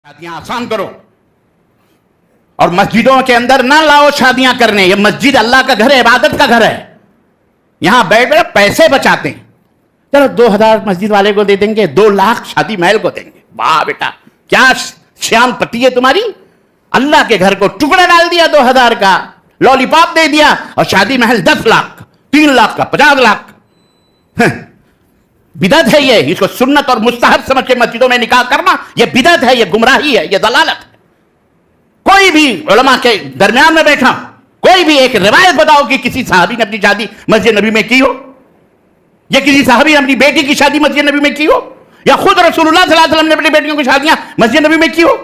شادیاں آسان کرو اور مسجدوں کے اندر نہ لاؤ شادیاں کرنے. یہ مسجد اللہ کا گھر ہے, عبادت کا گھر ہے. یہاں بیٹھ بیٹھ پیسے بچاتے ہیں. چلو 2000 مسجد والے کو دے دیں گے, 2 لاکھ شادی محل کو دیں گے. واہ بیٹا, کیا شان پتی ہے تمہاری. اللہ کے گھر کو ٹکڑا ڈال دیا 2000 کا, لولی پاپ دے دیا, اور شادی محل 10 لاکھ کا, 3 لاکھ کا, 50 لاکھ کا. بدعت ہے یہ. اس کو سنت اور مستحب سمجھ کے مسجدوں میں نکاح کرنا یہ بدعت ہے, یہ گمراہی ہے, یہ ضلالت ہے. کوئی بھی علماء کے درمیان میں بیٹھا کوئی بھی ایک روایت بتاؤ کہ کسی صحابی نے اپنی شادی مسجد نبی میں کی ہو, یا کسی صحابی نے اپنی بیٹی کی شادی مسجد نبی میں کی ہو, یا خود رسول اللہ صلی اللہ علیہ وسلم نے اپنی بیٹیوں کی شادیاں مسجد نبی میں کی ہو.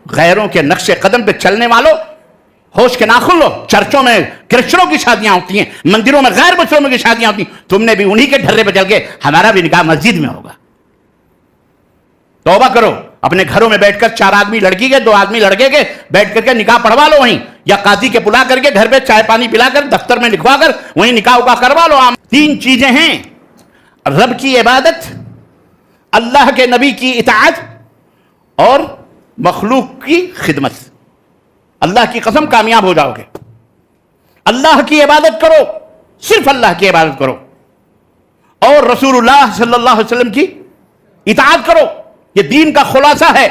غیروں کے نقش قدم پہ چلنے والوں, ہوش کے ناخن لو. چرچوں میں کرسچنوں کی شادیاں ہوتی ہیں, مندروں میں غیر مسلموں کی شادیاں ہوتی ہیں. تم نے بھی انہی کے ڈھرے پہ چل کے ہمارا بھی نکاح مسجد میں ہوگا. توبہ کرو. اپنے گھروں میں بیٹھ کر 4 آدمی لڑکی کے, 2 آدمی لڑکے کے بیٹھ کر کے نکاح پڑھوا لو وہیں, یا قاضی کے بلا کر کے گھر پہ چائے پانی پلا کر دفتر میں لکھوا کر وہیں نکاح اکاح کروا لو. 3 چیزیں ہیں: رب کی عبادت, اللہ کے نبی کی اطاعت, اور مخلوق کی خدمت. اللہ کی قسم کامیاب ہو جاؤ گے. اللہ کی عبادت کرو, صرف اللہ کی عبادت کرو, اور رسول اللہ صلی اللہ علیہ وسلم کی اطاعت کرو. یہ دین کا خلاصہ ہے.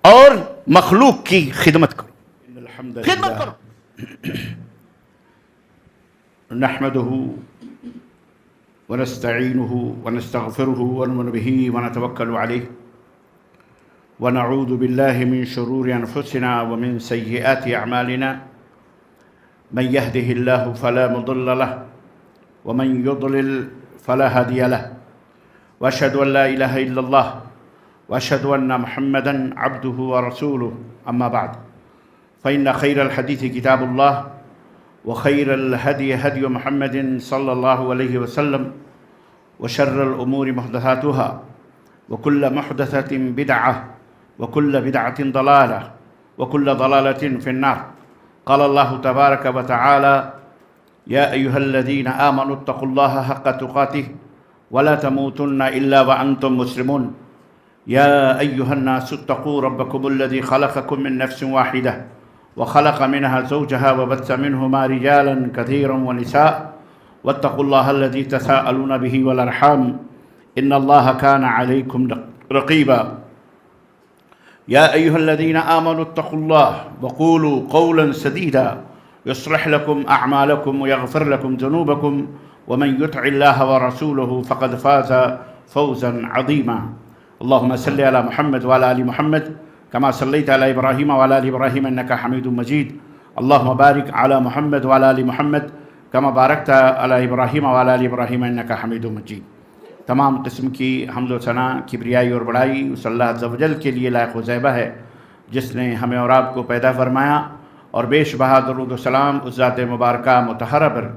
اور مخلوق کی خدمت کرو. خدمت کرو. نحمده ونستعینه ونستغفره ونؤمن به ونتوکل علیه ونعوذ بالله من شرور انفسنا ومن سیئات اعمالنا من يهده الله فلا مضل له ومن يضلل فلا هادي له واشهد ان لا اله الا الله واشهد ان محمدا عبده ورسوله. اما بعد فان خير الحديث كتاب الله وخير الهدي هدي محمد صلى الله عليه وسلم وشر الامور محدثاتها وكل محدثة بدعة وكل بدعة ضلالة وكل ضلالة في النار. قال الله تبارك وتعالى: يا أيها الذين آمنوا اتقوا الله حق تقاته ولا تموتن إلا وأنتم مسلمون. يا أيها الناس اتقوا ربكم الذي خلقكم من نفس واحدة وخلق منها زوجها وبث منهما رجالا كثيرا ونساء واتقوا الله الذي تساءلون به والأرحام إن الله كان عليكم رقيبا. يا أيها الذين آمنوا اتقوا الله وقولوا قولا سديدا يصلح لكم أعمالكم ويغفر لكم ذنوبكم ومن يطع الله ورسوله فقد فاز فوزا عظيما. اللهم صل على محمد وعلى آل محمد كما صليت على إبراهيم وعلى آل إبراهيم إنك حميد مجيد. اللهم بارك على محمد وعلى آل محمد كما باركت على إبراهيم وعلى آل إبراهيم إنك حميد مجيد. تمام قسم کی حمد و ثنا, کبریائی اور بڑائی اس اللہ عز و جل کے لیے لائق و زیبہ ہے جس نے ہمیں اور آپ کو پیدا فرمایا, اور بیش بہا درود و سلام اس ذات مبارکہ مطہرہ پر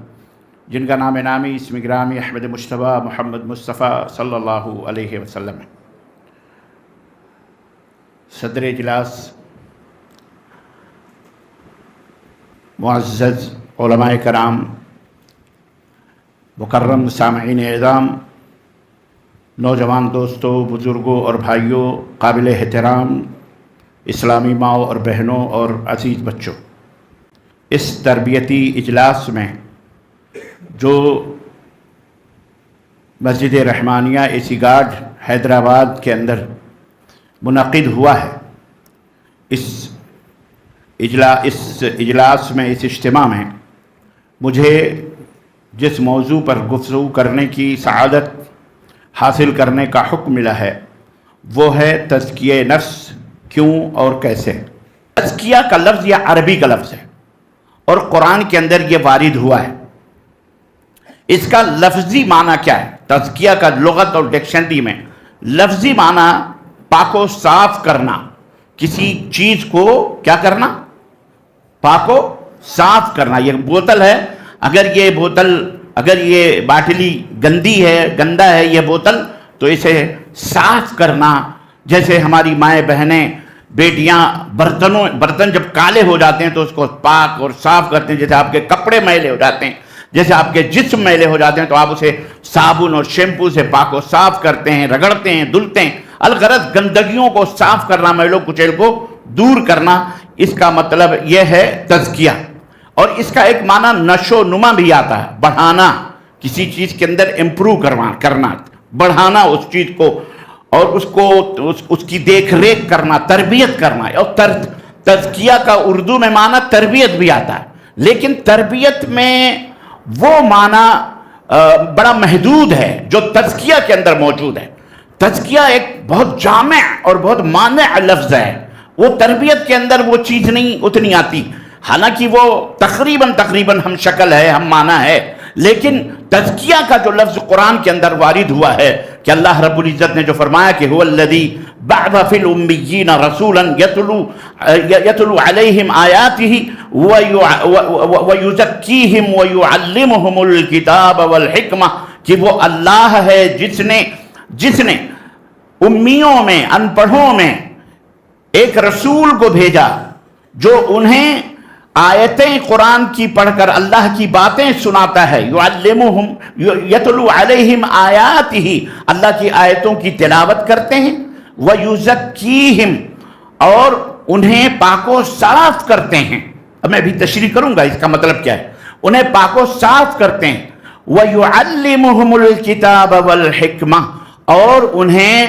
جن کا نام نامی اسم گرامی احمد مجتبیٰ محمد مصطفیٰ صلی اللہ علیہ وسلم ہے. صدر اجلاس, معزز علماء کرام, مکرم سامعین اعظام, نوجوان دوستوں, بزرگوں اور بھائیوں, قابل احترام اسلامی ماؤں اور بہنوں اور عزیز بچوں, اس تربیتی اجلاس میں جو مسجد رحمانیہ اے سی گارڈ حیدرآباد کے اندر منعقد ہوا ہے, اس اجلاس میں, اس اجتماع میں مجھے جس موضوع پر گفتگو کرنے کی سعادت حاصل کرنے کا حکم ملا ہے وہ ہے تزکیہ نفس کیوں اور کیسے. تزکیہ کا لفظ یہ عربی کا لفظ ہے اور قرآن کے اندر یہ وارد ہوا ہے. اس کا لفظی معنی کیا ہے؟ تزکیہ کا لغت اور ڈکشنری میں لفظی معنی پاک و صاف کرنا, کسی چیز کو کیا کرنا؟ پاک و صاف کرنا. یہ بوتل ہے, اگر یہ باٹلی گندی ہے, گندا ہے یہ بوتل, تو اسے صاف کرنا. جیسے ہماری مائیں بہنیں بیٹیاں برتن جب کالے ہو جاتے ہیں تو اس کو پاک اور صاف کرتے ہیں. جیسے آپ کے کپڑے میلے ہو جاتے ہیں, جیسے آپ کے جسم میلے ہو جاتے ہیں تو آپ اسے صابن اور شیمپو سے پاک و صاف کرتے ہیں, رگڑتے ہیں, دھلتے ہیں. الغرض گندگیوں کو صاف کرنا، میل و کچیل کو دور کرنا، اس کا مطلب یہ ہے تزکیہ۔ اور اس کا ایک معنی نشو و نما بھی آتا ہے، بڑھانا، کسی چیز کے اندر امپروو کرنا، بڑھانا اس چیز کو، اور اس کی دیکھ ریکھ کرنا، تربیت کرنا۔ اور تزکیہ کا اردو میں معنی تربیت بھی آتا ہے، لیکن تربیت میں وہ معنی بڑا محدود ہے جو تزکیہ کے اندر موجود ہے۔ تزکیہ ایک بہت جامع اور بہت مانع لفظ ہے، وہ تربیت کے اندر وہ چیز نہیں اتنی آتی، حالانکہ وہ تقریباً ہم شکل ہے، ہم معنی ہے، لیکن تزکیہ کا جو لفظ قرآن کے اندر وارد ہوا ہے کہ اللہ رب العزت نے جو فرمایا کہ هو الذی بعث فی الامیین رسولا یتلو علیہم آیاتہ ویزکیہم ویعلمہم الکتاب والحکمہ، کہ وہ اللہ ہے جس نے امیوں میں، ان پڑھوں میں ایک رسول کو بھیجا جو انہیں آیتیں قرآن کی پڑھ کر اللہ کی باتیں سناتا ہے، یعلمہم یتلو علیہم آیاتہ، اللہ کی آیتوں کی تلاوت کرتے ہیں، ویزکیہم، اور انہیں پاک و صاف کرتے ہیں۔ اب میں بھی تشریح کروں گا اس کا مطلب کیا ہے، انہیں پاک و صاف کرتے ہیں، ویعلمہم الکتاب والحکمہ، اور انہیں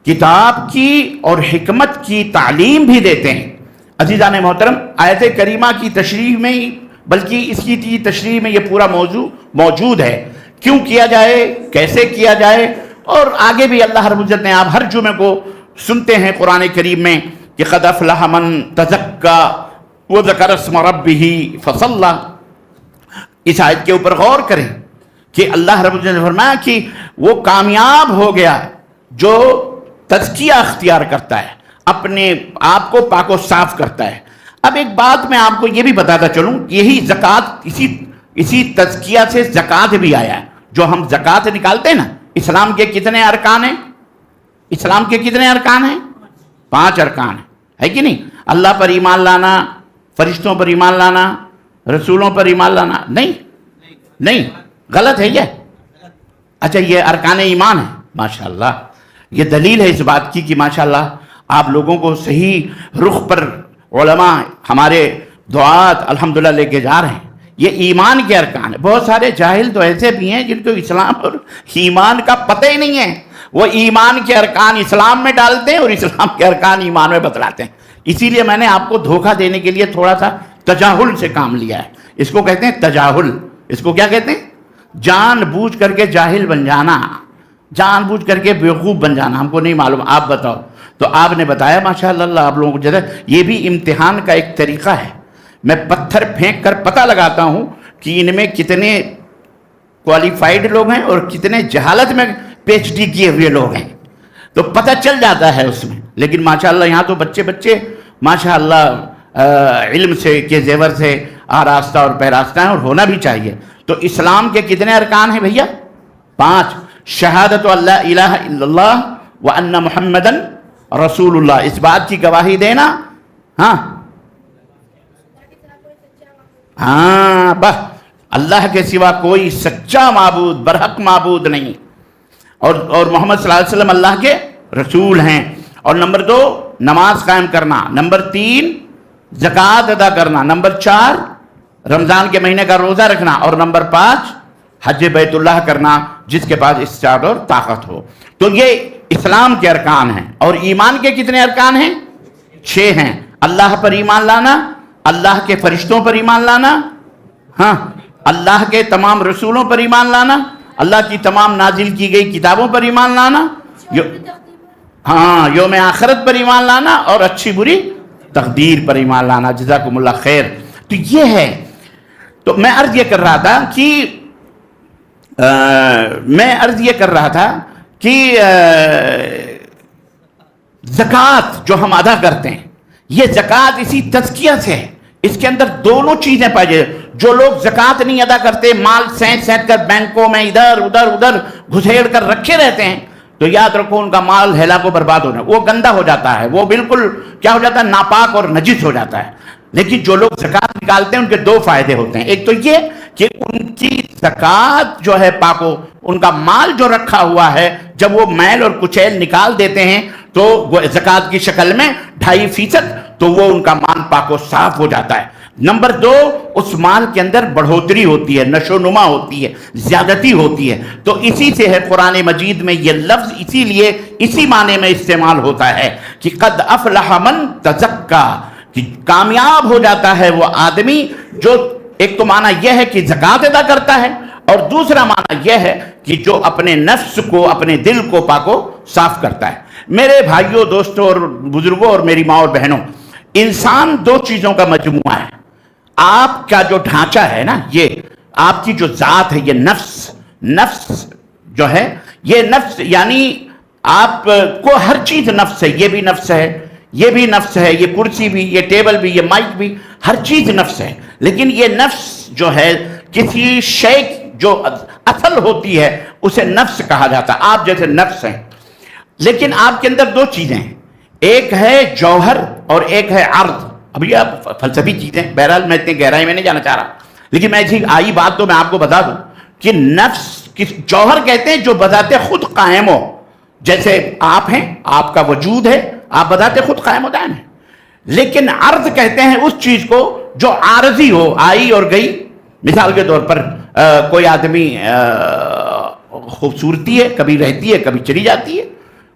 کتاب کی اور حکمت کی تعلیم بھی دیتے ہیں۔ عزیزان محترم، آیت کریمہ کی تشریح میں ہی، بلکہ اس کی تشریح میں یہ پورا موضوع موجود ہے، کیوں کیا جائے، کیسے کیا جائے، اور آگے بھی اللہ رب العزت نے، آپ ہر جمعے کو سنتے ہیں قرآن کریم میں کہ قد افلح من تزکا وذکر اسم ربہ فصلی۔ اس آیت کے اوپر غور کریں کہ اللہ رب العزت نے فرمایا کہ وہ کامیاب ہو گیا جو تزکیہ اختیار کرتا ہے، اپنے آپ کو پاک و صاف کرتا ہے۔ اب ایک بات میں آپ کو یہ بھی بتاتا چلوں، یہی زکوٰۃ، اسی تزکیہ سے زکوٰۃ بھی آیا ہے، جو ہم زکوٰۃ نکالتے ہیں نا۔ اسلام کے کتنے ارکان ہیں؟ اسلام کے کتنے ارکان ہیں؟ 5 ارکان ہیں، ہے کہ نہیں؟ اللہ پر ایمان لانا، فرشتوں پر ایمان لانا، رسولوں پر ایمان لانا، نہیں، غلط ہے یہ؟ اچھا، یہ ارکان ایمان ہے، ماشاءاللہ۔ یہ دلیل ہے اس بات کی کہ ماشاءاللہ آپ لوگوں کو صحیح رخ پر علماء، ہمارے دعات الحمدللہ لے کے جا رہے ہیں۔ یہ ایمان کے ارکان ہے۔ بہت سارے جاہل تو ایسے بھی ہیں جن کو اسلام اور ایمان کا پتہ ہی نہیں ہے، وہ ایمان کے ارکان اسلام میں ڈالتے ہیں اور اسلام کے ارکان ایمان میں بتلاتے ہیں۔ اسی لیے میں نے آپ کو دھوکہ دینے کے لیے تھوڑا سا تجاہل سے کام لیا ہے۔ اس کو کہتے ہیں تجاہل۔ اس کو کیا کہتے ہیں؟ جان بوجھ کر کے جاہل بن جانا، جان بوجھ کر کے بیوقوف بن جانا۔ ہم کو نہیں معلوم، آپ بتاؤ۔ تو آپ نے بتایا ماشاءاللہ، آپ لوگوں کو جیسے یہ بھی امتحان کا ایک طریقہ ہے۔ میں پتھر پھینک کر پتہ لگاتا ہوں کہ ان میں کتنے کوالیفائڈ لوگ ہیں اور کتنے جہالت میں پی ایچ ڈی کیے ہوئے لوگ ہیں، تو پتہ چل جاتا ہے اس میں۔ لیکن ماشاءاللہ یہاں تو بچے ماشاءاللہ علم سے کے زیور سے آراستہ اور پیراستہ ہیں، اور ہونا بھی چاہیے۔ تو اسلام کے کتنے ارکان ہیں بھیا؟ 5۔ شہادت اللہ الہ الا اللہ وان محمدن رسول اللہ، اس بات کی گواہی دینا، بس اللہ کے سوا کوئی سچا معبود، برحق معبود نہیں، اور محمد صلی اللہ علیہ وسلم اللہ کے رسول ہیں۔ اور نمبر 2 نماز قائم کرنا، نمبر 3 زکوٰۃ ادا کرنا، نمبر 4 رمضان کے مہینے کا روزہ رکھنا، اور نمبر 5 حج بیت اللہ کرنا، جس کے پاس استطاعت اور طاقت ہو۔ تو یہ اسلام کے ارکان ہیں۔ اور ایمان کے کتنے ارکان ہیں؟ 6 ہیں۔ اللہ پر ایمان لانا، اللہ کے فرشتوں پر ایمان لانا، اللہ کے تمام رسولوں پر ایمان لانا، اللہ کی تمام نازل کی گئی کتابوں پر ایمان لانا، یوم آخرت پر ایمان لانا، اور اچھی بری تقدیر پر ایمان لانا۔ جزاکم اللہ خیر۔ تو یہ ہے۔ تو میں عرض یہ کر رہا تھا کہ زکوٰۃ جو ہم ادا کرتے ہیں، یہ زکوٰۃ اسی تزکیہ سے ہے۔ اس کے اندر دونوں چیزیں پائے۔ جو لوگ زکوٰۃ نہیں ادا کرتے، مال سینٹ کر بینکوں میں ادھر ادھر گھسیڑ کر رکھے رہتے ہیں، تو یاد رکھو ان کا مال ہیلا کو برباد ہونا، وہ گندا ہو جاتا ہے، وہ بالکل کیا ہو جاتا ہے، ناپاک اور نجس ہو جاتا ہے۔ لیکن جو لوگ زکوٰۃ نکالتے ہیں ان کے 2 فائدے ہوتے ہیں۔ ایک تو یہ کہ ان کی زکوٰۃ جو ہے پاک و ان کا مال جو رکھا ہوا ہے جب وہ میل اور کچیل نکال دیتے ہیں تو زکوٰۃ کی شکل میں 2.5%، تو وہ ان کا مال پاک و صاف ہو جاتا ہے۔ نمبر 2، اس مال کے اندر بڑھوتری ہوتی ہے، نشو نما ہوتی ہے، زیادتی ہوتی ہے۔ تو اسی سے ہے قرآن مجید میں یہ لفظ اسی لیے اسی معنی میں استعمال ہوتا ہے کہ قد افلح من تزکا، کہ کامیاب ہو جاتا ہے وہ آدمی جو، ایک تو معنی یہ ہے کہ زکوٰۃ ادا کرتا ہے، اور دوسرا معنی یہ ہے کہ جو اپنے نفس کو، اپنے دل کو پاک و صاف کرتا ہے۔ میرے بھائیوں، دوستوں اور بزرگوں اور میری ماں اور بہنوں، انسان 2 چیزوں کا مجموعہ ہے۔ آپ کا جو ڈھانچہ ہے نا، یہ آپ کی جو ذات ہے، یہ نفس جو ہے، یہ نفس یعنی آپ کو ہر چیز نفس ہے، یہ بھی نفس ہے، یہ بھی نفس ہے، یہ کرسی بھی، یہ ٹیبل بھی، یہ مائک بھی، ہر چیز نفس ہے۔ لیکن یہ نفس جو ہے کسی شے جو اصل ہوتی ہے اسے نفس کہا جاتا ہے۔ آپ جیسے نفس ہیں، لیکن آپ کے اندر 2 چیزیں ہیں، ایک ہے جوہر اور ایک ہے عرض۔ ابھی آپ فلسفی چیزیں، بہرحال میں اتنی گہرائی میں نہیں جانا چاہ رہا، لیکن میں ایسی آئی بات تو میں آپ کو بتا دوں کہ نفس کس جوہر کہتے ہیں جو بذات خود قائم ہو، جیسے آپ ہیں، آپ کا وجود ہے، آپ بذات خود قائم و دائم ہیں۔ لیکن عرض کہتے ہیں اس چیز کو جو عارضی ہو، آئی اور گئی۔ مثال کے طور پر کوئی آدمی خوبصورتی ہے، کبھی رہتی ہے، کبھی چلی جاتی ہے۔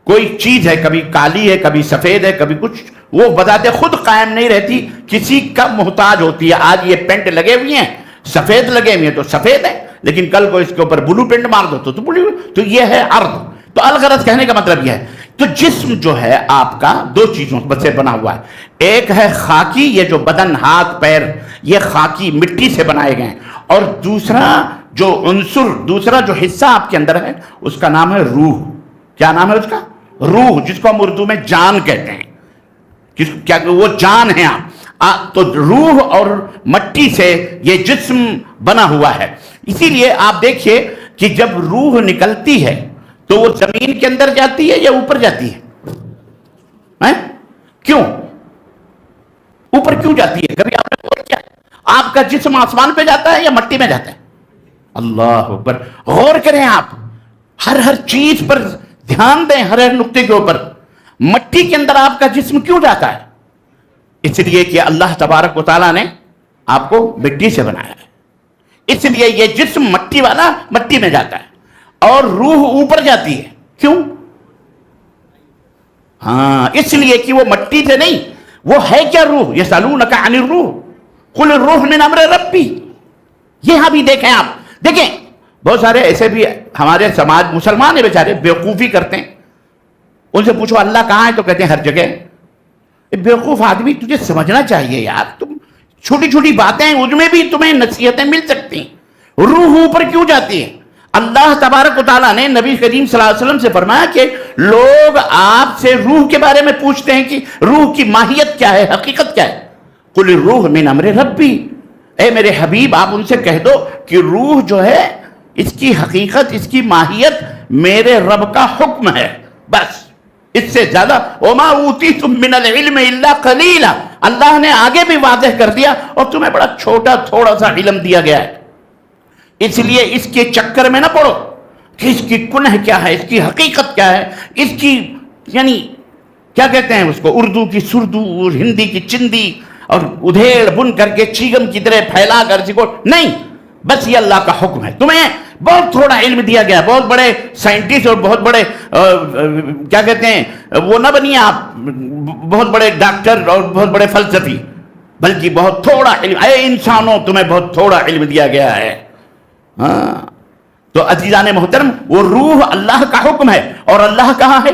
کوئی چیز ہے، کبھی کالی ہے، کبھی سفید ہے، کبھی کچھ، وہ بذات خود قائم نہیں رہتی، کسی کا محتاج ہوتی ہے۔ آج یہ پینٹ لگے ہوئے ہیں، سفید لگے ہوئے ہیں تو سفید ہے، لیکن کل کو اس کے اوپر بلو پینٹ مار دو تو بلو۔ تو یہ ہے عرض۔ تو الغرض کہنے کا مطلب یہ ہے، تو جسم جو ہے آپ کا 2 چیزوں سے بنا ہوا ہے، ایک ہے خاکی، یہ جو بدن، ہاتھ پیر، یہ خاکی مٹی سے بنائے گئے ہیں، اور دوسرا جو عنصر، دوسرا جو حصہ آپ کے اندر ہے اس کا نام ہے روح۔ کیا نام ہے اس کا؟ روح، جس کو ہم اردو میں جان کہتے ہیں، کیا وہ جان ہے آپ۔ تو روح اور مٹی سے یہ جسم بنا ہوا ہے۔ اسی لیے آپ دیکھیے کہ جب روح نکلتی ہے تو وہ زمین کے اندر جاتی ہے یا اوپر جاتی ہے؟ کیوں اوپر کیوں جاتی ہے؟ کبھی آپ نے غور کیا؟ آپ کا جسم آسمان پہ جاتا ہے یا مٹی میں جاتا ہے؟ اللہ اکبر، غور کریں آپ، ہر چیز پر دھیان دیں، ہر نقطے کے اوپر۔ مٹی کے اندر آپ کا جسم کیوں جاتا ہے؟ اس لیے کہ اللہ تبارک و تعالیٰ نے آپ کو مٹی سے بنایا ہے، اس لیے یہ جسم مٹی والا مٹی میں جاتا ہے، اور روح اوپر جاتی ہے۔ کیوں؟ ہاں، اس لیے کہ وہ مٹی سے نہیں، وہ ہے کیا روح؟ یسألونک عن الروح قل الروح من امر ربی۔ یہاں بھی دیکھیں آپ، دیکھیں بہت سارے ایسے بھی ہمارے سماج، مسلمان ہیں بیچارے، بیوقوفی کرتے ہیں۔ ان سے پوچھو اللہ کہاں ہے تو کہتے ہیں ہر جگہ۔ بیوقوف آدمی، تجھے سمجھنا چاہیے یار، تم چھوٹی چھوٹی باتیں ان میں بھی تمہیں نصیحتیں مل سکتی ہیں۔ روح اوپر کیوں جاتی ہے؟ اللہ تبارک و تعالیٰ نے نبی کریم صلی اللہ علیہ وسلم سے فرمایا کہ لوگ آپ سے روح کے بارے میں پوچھتے ہیں کہ روح کی ماہیت کیا ہے، حقیقت کیا ہے۔ قل الروح من امر ربی، اے میرے حبیب آپ ان سے کہہ دو کہ روح جو ہے، اس کی حقیقت، اس کی ماہیت میرے رب کا حکم ہے، بس اس سے زیادہ۔ وما اوتیتم من العلم الا قلیلا، اللہ نے آگے بھی واضح کر دیا، اور تمہیں بڑا چھوٹا تھوڑا سا علم دیا گیا ہے، اس لیے اس کے چکر میں نہ پڑو کہ اس کی کنہ کیا ہے، اس کی حقیقت کیا ہے، اس کی یعنی کیا کہتے ہیں اس کو، اردو کی سردو اور ہندی کی چندی، اور ادھیڑ بن کر کے چیگم کی طرح پھیلا کر کو نہیں، بس یہ اللہ کا حکم ہے۔ تمہیں بہت تھوڑا علم دیا گیا، بہت بڑے سائنٹسٹ اور بہت بڑے کیا کہتے ہیں وہ نہ بنیے آپ، بہت بڑے ڈاکٹر اور بہت بڑے فلسفی، بلکہ بہت تھوڑا علم، اے انسانوں تمہیں بہت تھوڑا علم دیا گیا ہے۔ ہاں، تو عزیزان محترم، وہ روح اللہ کا حکم ہے، اور اللہ کہاں ہے؟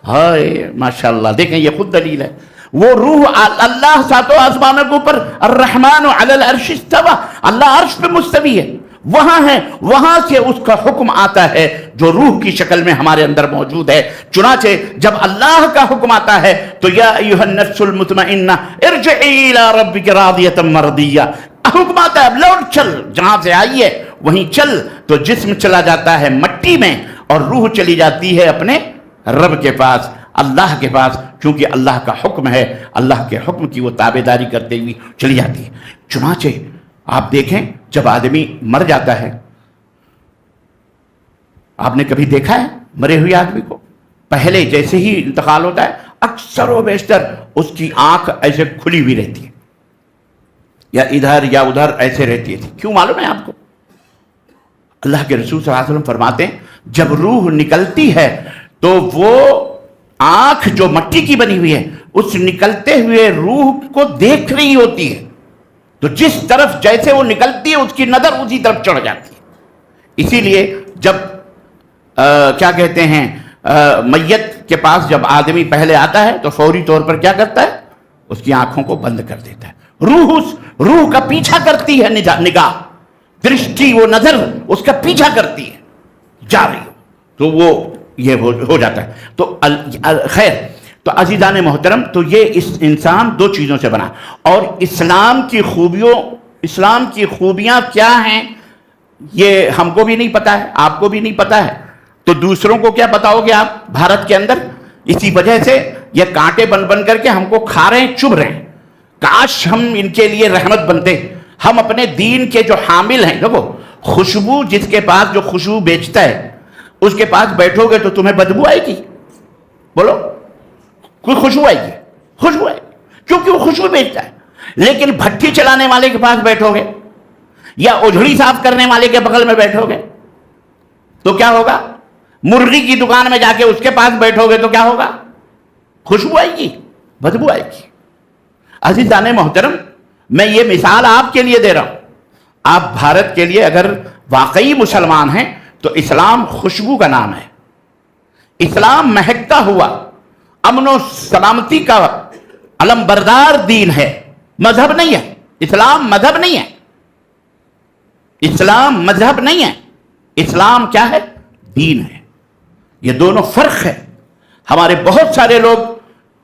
ہائے ماشاءاللہ، دیکھیں یہ خود دلیل ہے۔ وہ روح، اللہ ساتوں آسمانوں کے اوپر، الرحمن علی العرش استوى، اللہ عرش پہ مستوی ہے، وہاں ہے، وہاں سے اس کا حکم آتا ہے جو روح کی شکل میں ہمارے اندر موجود ہے۔ چنانچہ جب اللہ کا حکم آتا ہے تو یا ایھا النفس المطمئنہ ارجعی الی ربک راضیۃ مرضیہ، حکم آتا ہے اب لوٹ چل، جہاں سے آئی ہے وہیں چل، تو جسم چلا جاتا ہے مٹی میں، اور روح چلی جاتی ہے اپنے رب کے پاس، اللہ کے پاس، کیونکہ اللہ کا حکم ہے، اللہ کے حکم کی وہ تابعداری کرتے ہوئی چلی جاتی ہے۔ چنانچہ آپ دیکھیں جب آدمی مر جاتا ہے آپ نے کبھی دیکھا ہے مرے ہوئے آدمی کو؟ پہلے جیسے ہی انتقال ہوتا ہے اکثر و بیشتر اس کی آنکھ ایسے کھلی ہوئی رہتی ہے، یا ادھر یا ادھر ایسے رہتی ہے. کیوں معلوم ہے آپ کو؟ اللہ کے رسول صلی اللہ علیہ وسلم فرماتے ہیں جب روح نکلتی ہے تو وہ آنکھ جو مٹی کی بنی ہوئی ہے اس نکلتے ہوئے روح کو دیکھ رہی ہوتی ہے، تو جس طرف جیسے وہ نکلتی ہے اس کی نظر اسی طرف چڑھ جاتی ہے. اسی لیے جب کیا کہتے ہیں میت کے پاس جب آدمی پہلے آتا ہے تو فوری طور پر کیا کرتا ہے؟ اس کی آنکھوں کو بند کر دیتا ہے. روح کا پیچھا کرتی ہے نگاہ، درشٹی، وہ نظر اس کا پیچھا کرتی ہے، جا رہی ہو تو وہ یہ ہو جاتا ہے. تو خیر، تو عزیزان محترم، تو یہ اس انسان دو چیزوں سے بنا. اور اسلام کی خوبیاں کیا ہیں یہ ہم کو بھی نہیں پتا ہے، آپ کو بھی نہیں پتا ہے، تو دوسروں کو کیا بتاؤ گے آپ بھارت کے اندر؟ اسی وجہ سے یہ کانٹے بن کر کے ہم کو کھا رہے ہیں، چبھ رہے ہیں. کاش ہم ان کے لیے رحمت بنتے. ہم اپنے دین کے جو حامل ہیں، دیکھو خوشبو، جس کے پاس جو خوشبو بیچتا ہے اس کے پاس بیٹھو گے تو تمہیں بدبو آئے گی؟ بولو، کوئی خوشبو آئے گی؟ خوشبو آئے گی کیونکہ وہ خوشبو بیچتا ہے. لیکن بھٹی چلانے والے کے پاس بیٹھو گے یا اجڑی صاف کرنے والے کے بغل میں بیٹھو گے تو کیا ہوگا؟ مرغی کی دکان میں جا کے اس کے پاس بیٹھو گے تو کیا ہوگا؟ خوشبو آئے گی، بدبو آئے گی. عزیزان محترم، میں یہ مثال آپ کے لیے دے رہا ہوں. آپ بھارت کے لیے اگر واقعی مسلمان ہیں تو اسلام خوشبو کا نام ہے. اسلام مہکتا ہوا امن و سلامتی کا علم بردار دین ہے، مذہب نہیں ہے. اسلام مذہب نہیں ہے. اسلام مذہب نہیں ہے. اسلام کیا ہے؟ دین ہے. یہ دونوں فرق ہے. ہمارے بہت سارے لوگ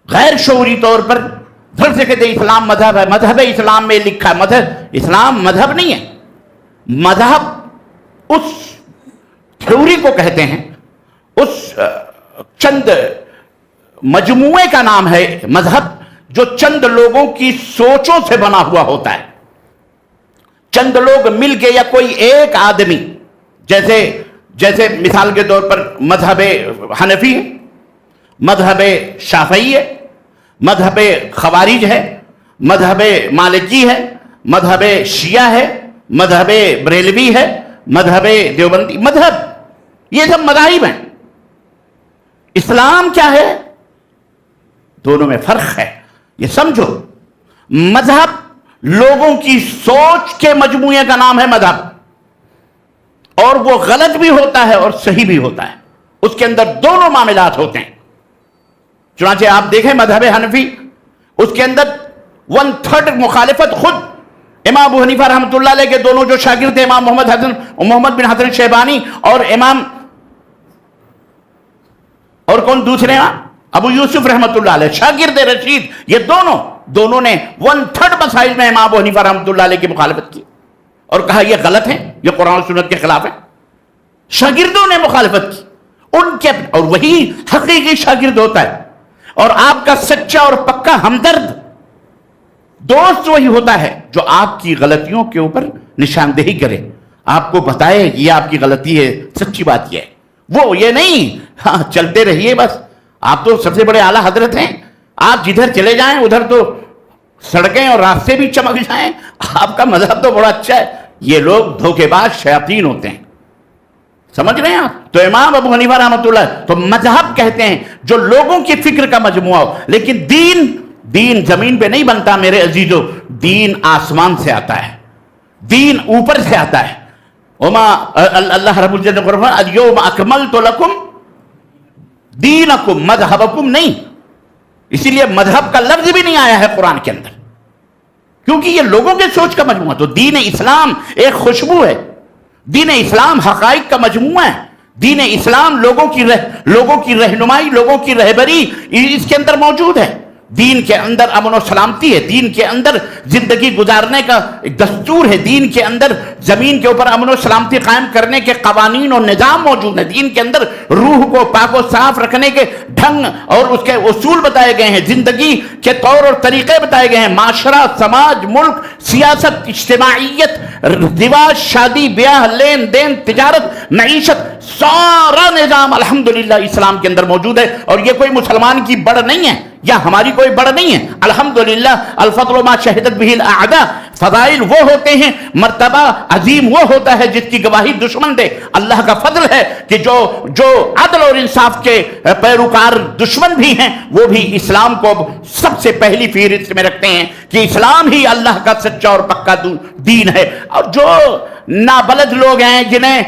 غیر شعوری طور پر دھر سے کہتے ہیں اسلام مذہب ہے، مذہب اسلام میں لکھا ہے مذہب. اسلام مذہب نہیں ہے. مذہب اس تھیوری کو کہتے ہیں، اس چند مجموعے کا نام ہے مذہب، جو چند لوگوں کی سوچوں سے بنا ہوا ہوتا ہے. چند لوگ مل کے یا کوئی ایک آدمی، جیسے مثال کے طور پر مذہب حنفی ہے، مذہب شافعی ہے، مذہب خوارج ہے، مذہب مالکی ہے، مذہب شیعہ ہے، مذہب بریلوی ہے، مذہب دیوبندی، مذہب، یہ سب مذاہب ہیں. اسلام کیا ہے؟ دونوں میں فرق ہے. یہ سمجھو، مذہب لوگوں کی سوچ کے مجموعے کا نام ہے مذہب، اور وہ غلط بھی ہوتا ہے اور صحیح بھی ہوتا ہے. اس کے اندر دونوں معاملات ہوتے ہیں. چنانچہ آپ دیکھیں مذہب حنفی، اس کے اندر 1/3 مخالفت خود امام ابو حنیفہ رحمۃ اللہ علیہ کے دونوں جو شاگرد تھے، امام محمد بن حسن شیبانی اور امام اور کون دوسرے ابو یوسف رحمۃ اللہ علیہ، شاگرد رشید، یہ دونوں نے 1/3 مسائل میں امام ابو حنیفہ رحمۃ اللہ علیہ کی مخالفت کی اور کہا یہ غلط ہے، یہ قرآن و سنت کے خلاف ہے. شاگردوں نے مخالفت کی ان کے، اور وہی حقیقی شاگرد ہوتا ہے. اور آپ کا سچا اور پکا ہمدرد دوست وہی ہوتا ہے جو آپ کی غلطیوں کے اوپر نشاندہی کرے، آپ کو بتائے یہ آپ کی غلطی ہے، سچی بات یہ ہے. وہ یہ نہیں ہاں چلتے رہیے بس، آپ تو سب سے بڑے اعلیٰ حضرت ہیں، آپ جدھر چلے جائیں ادھر تو سڑکیں اور راستے بھی چمک جائیں، آپ کا مذہب تو بڑا اچھا ہے. یہ لوگ دھوکے باز شیاطین ہوتے ہیں. سمجھ رہے ہیں آپ؟ تو امام ابو حنیفہ رحمۃ اللہ تو مذہب کہتے ہیں جو لوگوں کی فکر کا مجموعہ ہو. لیکن دین زمین پہ نہیں بنتا میرے عزیزو، دین آسمان سے آتا ہے، دین اوپر سے آتا ہے. اللہ رب العزت نے فرمایا الیوم اکملت لکم دینکم، مذہبکم نہیں. اسی لیے مذہب کا لفظ بھی نہیں آیا ہے قرآن کے اندر، کیونکہ یہ لوگوں کے سوچ کا مجموعہ. تو دین اسلام ایک خوشبو ہے، دین اسلام حقائق کا مجموعہ ہے. دین اسلام لوگوں کی رہنمائی، لوگوں کی رہبری اس کے اندر موجود ہے. دین کے اندر امن و سلامتی ہے، دین کے اندر زندگی گزارنے کا ایک دستور ہے، دین کے اندر زمین کے اوپر امن و سلامتی قائم کرنے کے قوانین اور نظام موجود ہیں، دین کے اندر روح کو پاک و صاف رکھنے کے ڈھنگ اور اس کے اصول بتائے گئے ہیں، زندگی کے طور اور طریقے بتائے گئے ہیں، معاشرہ، سماج، ملک، سیاست، اجتماعیت، رواج، شادی بیاہ، لین دین، تجارت، معیشت، سارا نظام الحمدللہ اسلام کے اندر موجود ہے۔ اور یہ کوئی مسلمان کی بڑھ نہیں ہے یا ہماری کوئی بڑھ نہیں ہے، الحمدللہ الفضل ما شہدت به الاعداء، فضائل وہ ہوتے ہیں، مرتبہ عظیم وہ ہوتا ہے جس کی گواہی دشمن دے۔ اللہ کا فضل ہے کہ جو عدل اور انصاف کے پیروکار دشمن بھی ہیں وہ بھی اسلام کو سب سے پہلی فہرست میں رکھتے ہیں کہ اسلام ہی اللہ کا سچا اور پکا دین ہے۔ اور جو نابلد لوگ ہیں جنہیں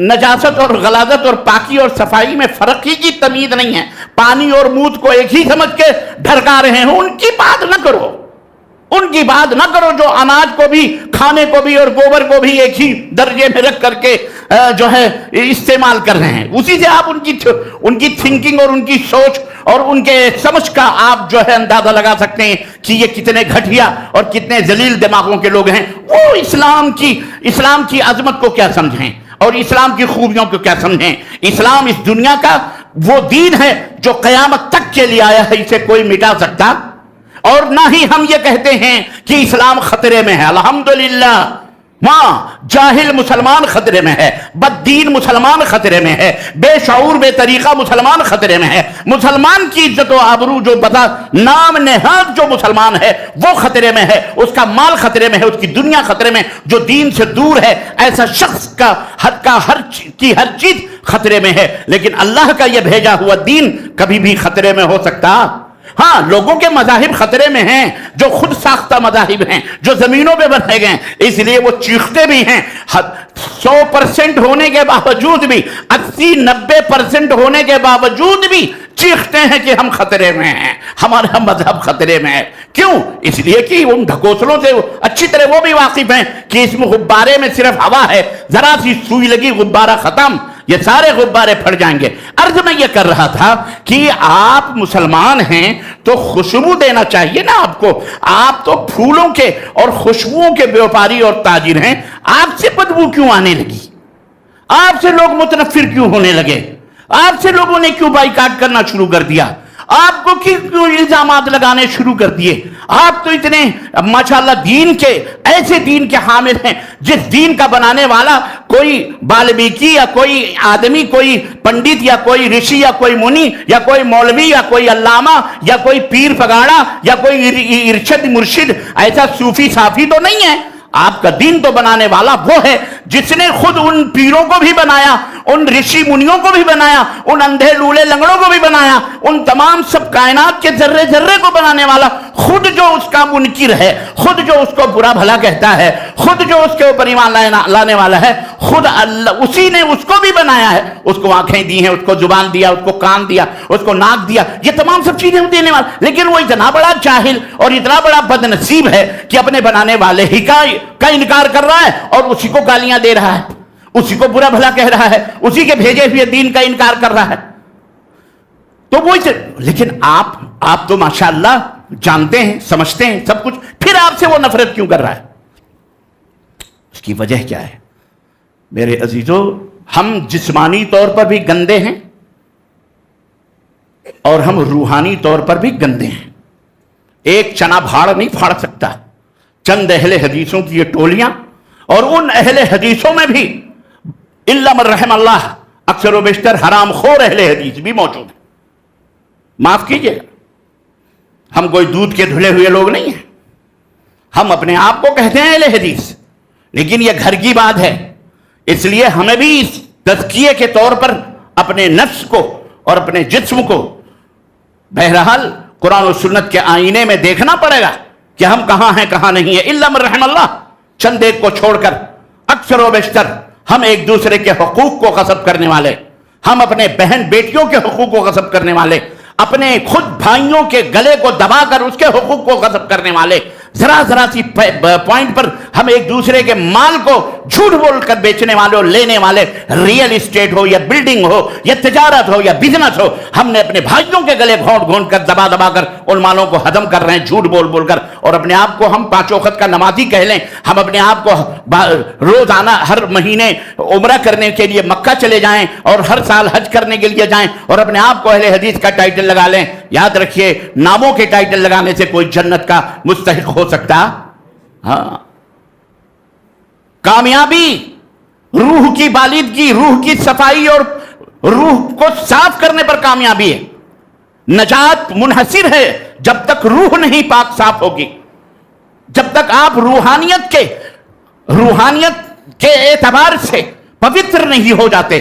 نجاست اور غلاظت اور پاکی اور صفائی میں فرق ہی کی تمیز نہیں ہے، پانی اور مود کو ایک ہی سمجھ کے ڈھرکا رہے ہیں، ان کی بات نہ کرو، ان کی بات نہ کرو جو اناج کو بھی، کھانے کو بھی اور گوبر کو بھی ایک ہی درجے میں رکھ کر کے جو ہے استعمال کر رہے ہیں۔ اسی سے آپ ان کی تھنکنگ اور ان کی سوچ اور ان کے سمجھ کا آپ جو ہے اندازہ لگا سکتے ہیں کہ یہ کتنے گھٹیا اور کتنے ذلیل دماغوں کے لوگ ہیں۔ وہ اسلام کی عظمت کو کیا سمجھیں اور اسلام کی خوبیوں کو کیا سمجھیں۔ اسلام اس دنیا کا وہ دین ہے جو قیامت تک کے لیے آیا ہے، اسے کوئی مٹا سکتا، اور نہ ہی ہم یہ کہتے ہیں کہ اسلام خطرے میں ہے۔ الحمدللہ وہاں جاہل مسلمان خطرے میں ہے، بددین مسلمان خطرے میں ہے، بے شعور بے طریقہ مسلمان خطرے میں ہے، مسلمان کی عزت و آبرو جو بتا نام نہاد جو مسلمان ہے وہ خطرے میں ہے، اس کا مال خطرے میں ہے، اس کی دنیا خطرے میں، جو دین سے دور ہے ایسا شخص کا ہر چیز خطرے میں ہے۔ لیکن اللہ کا یہ بھیجا ہوا دین کبھی بھی خطرے میں ہو سکتا؟ ہاں، لوگوں کے مذاہب خطرے میں ہیں جو خود ساختہ مذاہب ہیں، جو زمینوں پہ بنائے گئے ہیں، اس لیے وہ چیختے بھی ہیں 100% ہونے کے باوجود بھی، 80-90% ہونے کے باوجود بھی چیختے ہیں کہ ہم خطرے میں ہیں، ہمارا مذہب خطرے میں ہے۔ کیوں؟ اس لیے کہ ان ڈھکوسلوں سے اچھی طرح وہ بھی واقف ہیں کہ اس میں غبارے میں صرف ہوا ہے، ذرا سی سوئی لگی غبارہ ختم، یہ سارے غبارے پھٹ جائیں گے۔ عرض میں یہ کر رہا تھا کہ آپ مسلمان ہیں تو خوشبو دینا چاہیے نا آپ کو، آپ تو پھولوں کے اور خوشبوؤں کے بیوپاری اور تاجر ہیں، آپ سے بدبو کیوں آنے لگی؟ آپ سے لوگ متنفر کیوں ہونے لگے؟ آپ سے لوگوں نے کیوں بائیکاٹ کرنا شروع کر دیا؟ آپ کو کیوں الزامات لگانے شروع کر دیے؟ آپ تو اتنے ماشاءاللہ ایسے دین کے حامل ہیں جس دین کا بنانے والا کوئی بالمیکی یا کوئی آدمی، کوئی پنڈت یا کوئی رشی یا کوئی منی یا کوئی مولوی یا کوئی علامہ یا کوئی پیر پگاڑا یا کوئی ارشد مرشد، ایسا صوفی صافی تو نہیں ہے۔ آپ کا دین تو بنانے والا وہ ہے جس نے خود ان پیروں کو بھی بنایا، ان رشی منیوں کو بھی بنایا، ان اندھے لولے لنگڑوں کو بھی بنایا، ان تمام سب کائنات کے ذرے ذرے کو بنانے والا خود جو اس کا منکر ہے، خود جو اس کو برا بھلا کہتا ہے، خود جو اس کے اوپر ایمان لانے والا ہے، خود اللہ اسی نے اس کو بھی بنایا ہے، اس کو آنکھیں دی ہیں، اس کو زبان دیا، اس کو کان دیا، اس کو ناک دیا، یہ تمام سب چیزیں دینے والا، لیکن وہ اتنا بڑا جاہل اور اتنا بڑا بد نصیب ہے کہ اپنے بنانے والے ہی کا انکار کر رہا ہے اور اسی کو گالیاں دے رہا ہے، اسی کو برا بھلا کہہ رہا ہے، اسی کے بھیجے ہوئے دین کا انکار کر رہا ہے۔ تو وہ لیکن آپ تو ماشاءاللہ جانتے ہیں، سمجھتے ہیں سب کچھ، پھر آپ سے وہ نفرت کیوں کر رہا ہے؟ اس کی وجہ کیا ہے؟ میرے عزیزو، ہم جسمانی طور پر بھی گندے ہیں اور ہم روحانی طور پر بھی گندے ہیں۔ ایک چنا بھاڑ نہیں پھاڑ سکتا۔ چند اہل حدیثوں کی یہ ٹولیاں، اور ان اہل حدیثوں میں بھی الا من رحم اللہ اکثر و بیشتر حرام خور اہل حدیث بھی موجود ہیں۔ معاف کیجیے گا، ہم کوئی دودھ کے دھلے ہوئے لوگ نہیں ہیں، ہم اپنے آپ کو کہتے ہیں اہل حدیث، لیکن یہ گھر کی بات ہے، اس لیے ہمیں بھی اس تزکیے کے طور پر اپنے نفس کو اور اپنے جسم کو بہرحال قرآن و سنت کے آئینے میں دیکھنا پڑے گا کہ ہم کہاں ہیں کہاں نہیں ہیں۔ الا من رحم اللہ، چند ایک کو چھوڑ کر اکثر و بیشتر ہم ایک دوسرے کے حقوق کو غصب کرنے والے، ہم اپنے بہن بیٹیوں کے حقوق کو غصب کرنے والے، اپنے خود بھائیوں کے گلے کو دبا کر اس کے حقوق کو غصب کرنے والے، ذرا ذرا سی پوائنٹ پر ہم ایک دوسرے کے مال کو جھوٹ بول کر بیچنے والے اور لینے والے، ریئل اسٹیٹ ہو یا بلڈنگ ہو یا تجارت ہو یا بزنس ہو، ہم نے اپنے بھائیوں کے گلے گھونٹ گھونٹ کر دبا دبا کر ان مالوں کو ہضم کر رہے ہیں جھوٹ بول بول کر، اور اپنے آپ کو ہم پانچ وقت کا نمازی کہہ لیں، ہم اپنے آپ کو روزانہ ہر مہینے عمرہ کرنے کے لیے مکہ چلے جائیں اور ہر سال حج کرنے کے لیے جائیں اور اپنے آپ کو اہل حدیث کا ٹائٹل لگا لیں. یاد رکھیے، ناموں کے ٹائٹل لگانے سے کوئی جنت کا مستحق ہو سکتا؟ ہاں. کامیابی روح کی بالادگی، روح کی صفائی اور روح کو صاف کرنے پر کامیابی ہے. نجات منحصر ہے جب تک روح نہیں پاک صاف ہوگی، جب تک آپ روحانیت کے اعتبار سے پوتر نہیں ہو جاتے.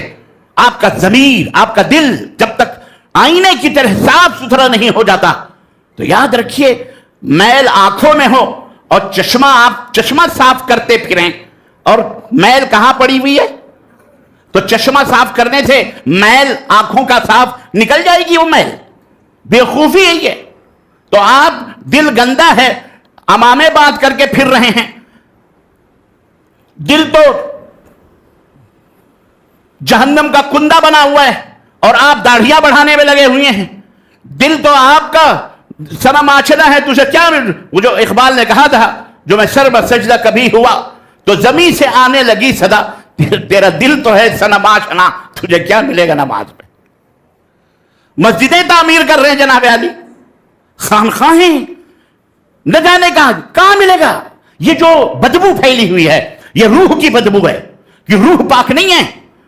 آپ کا ضمیر، آپ کا دل جب تک آئینے کی طرح صاف ستھرا نہیں ہو جاتا، تو یاد رکھیے میل آنکھوں میں ہو اور چشمہ صاف کرتے پھریں اور میل کہاں پڑی ہوئی ہے، تو چشمہ صاف کرنے سے میل آنکھوں کا صاف نکل جائے گی، وہ میل بےوقوفی ہے یہ. تو آپ دل گندا ہے، امامے باندھ کر کے پھر رہے ہیں، دل تو جہنم کا کندہ بنا ہوا ہے اور آپ داڑھیاں بڑھانے میں لگے ہوئے ہیں. دل تو آپ کا صنم آچنا ہے، تجھے کیا وہ جو اقبال نے کہا تھا، جو میں سر بسجدہ کبھی ہوا تو زمین سے آنے لگی صدا، تیرا دل تو ہے صنم آچنا، تجھے کیا ملے گا نماز میں. مسجدیں تعمیر کر رہے ہیں جناب علی، خانقاہیں نہ جانے کہاں ملے گا. یہ جو بدبو پھیلی ہوئی ہے یہ روح کی بدبو ہے، یہ روح پاک نہیں ہے.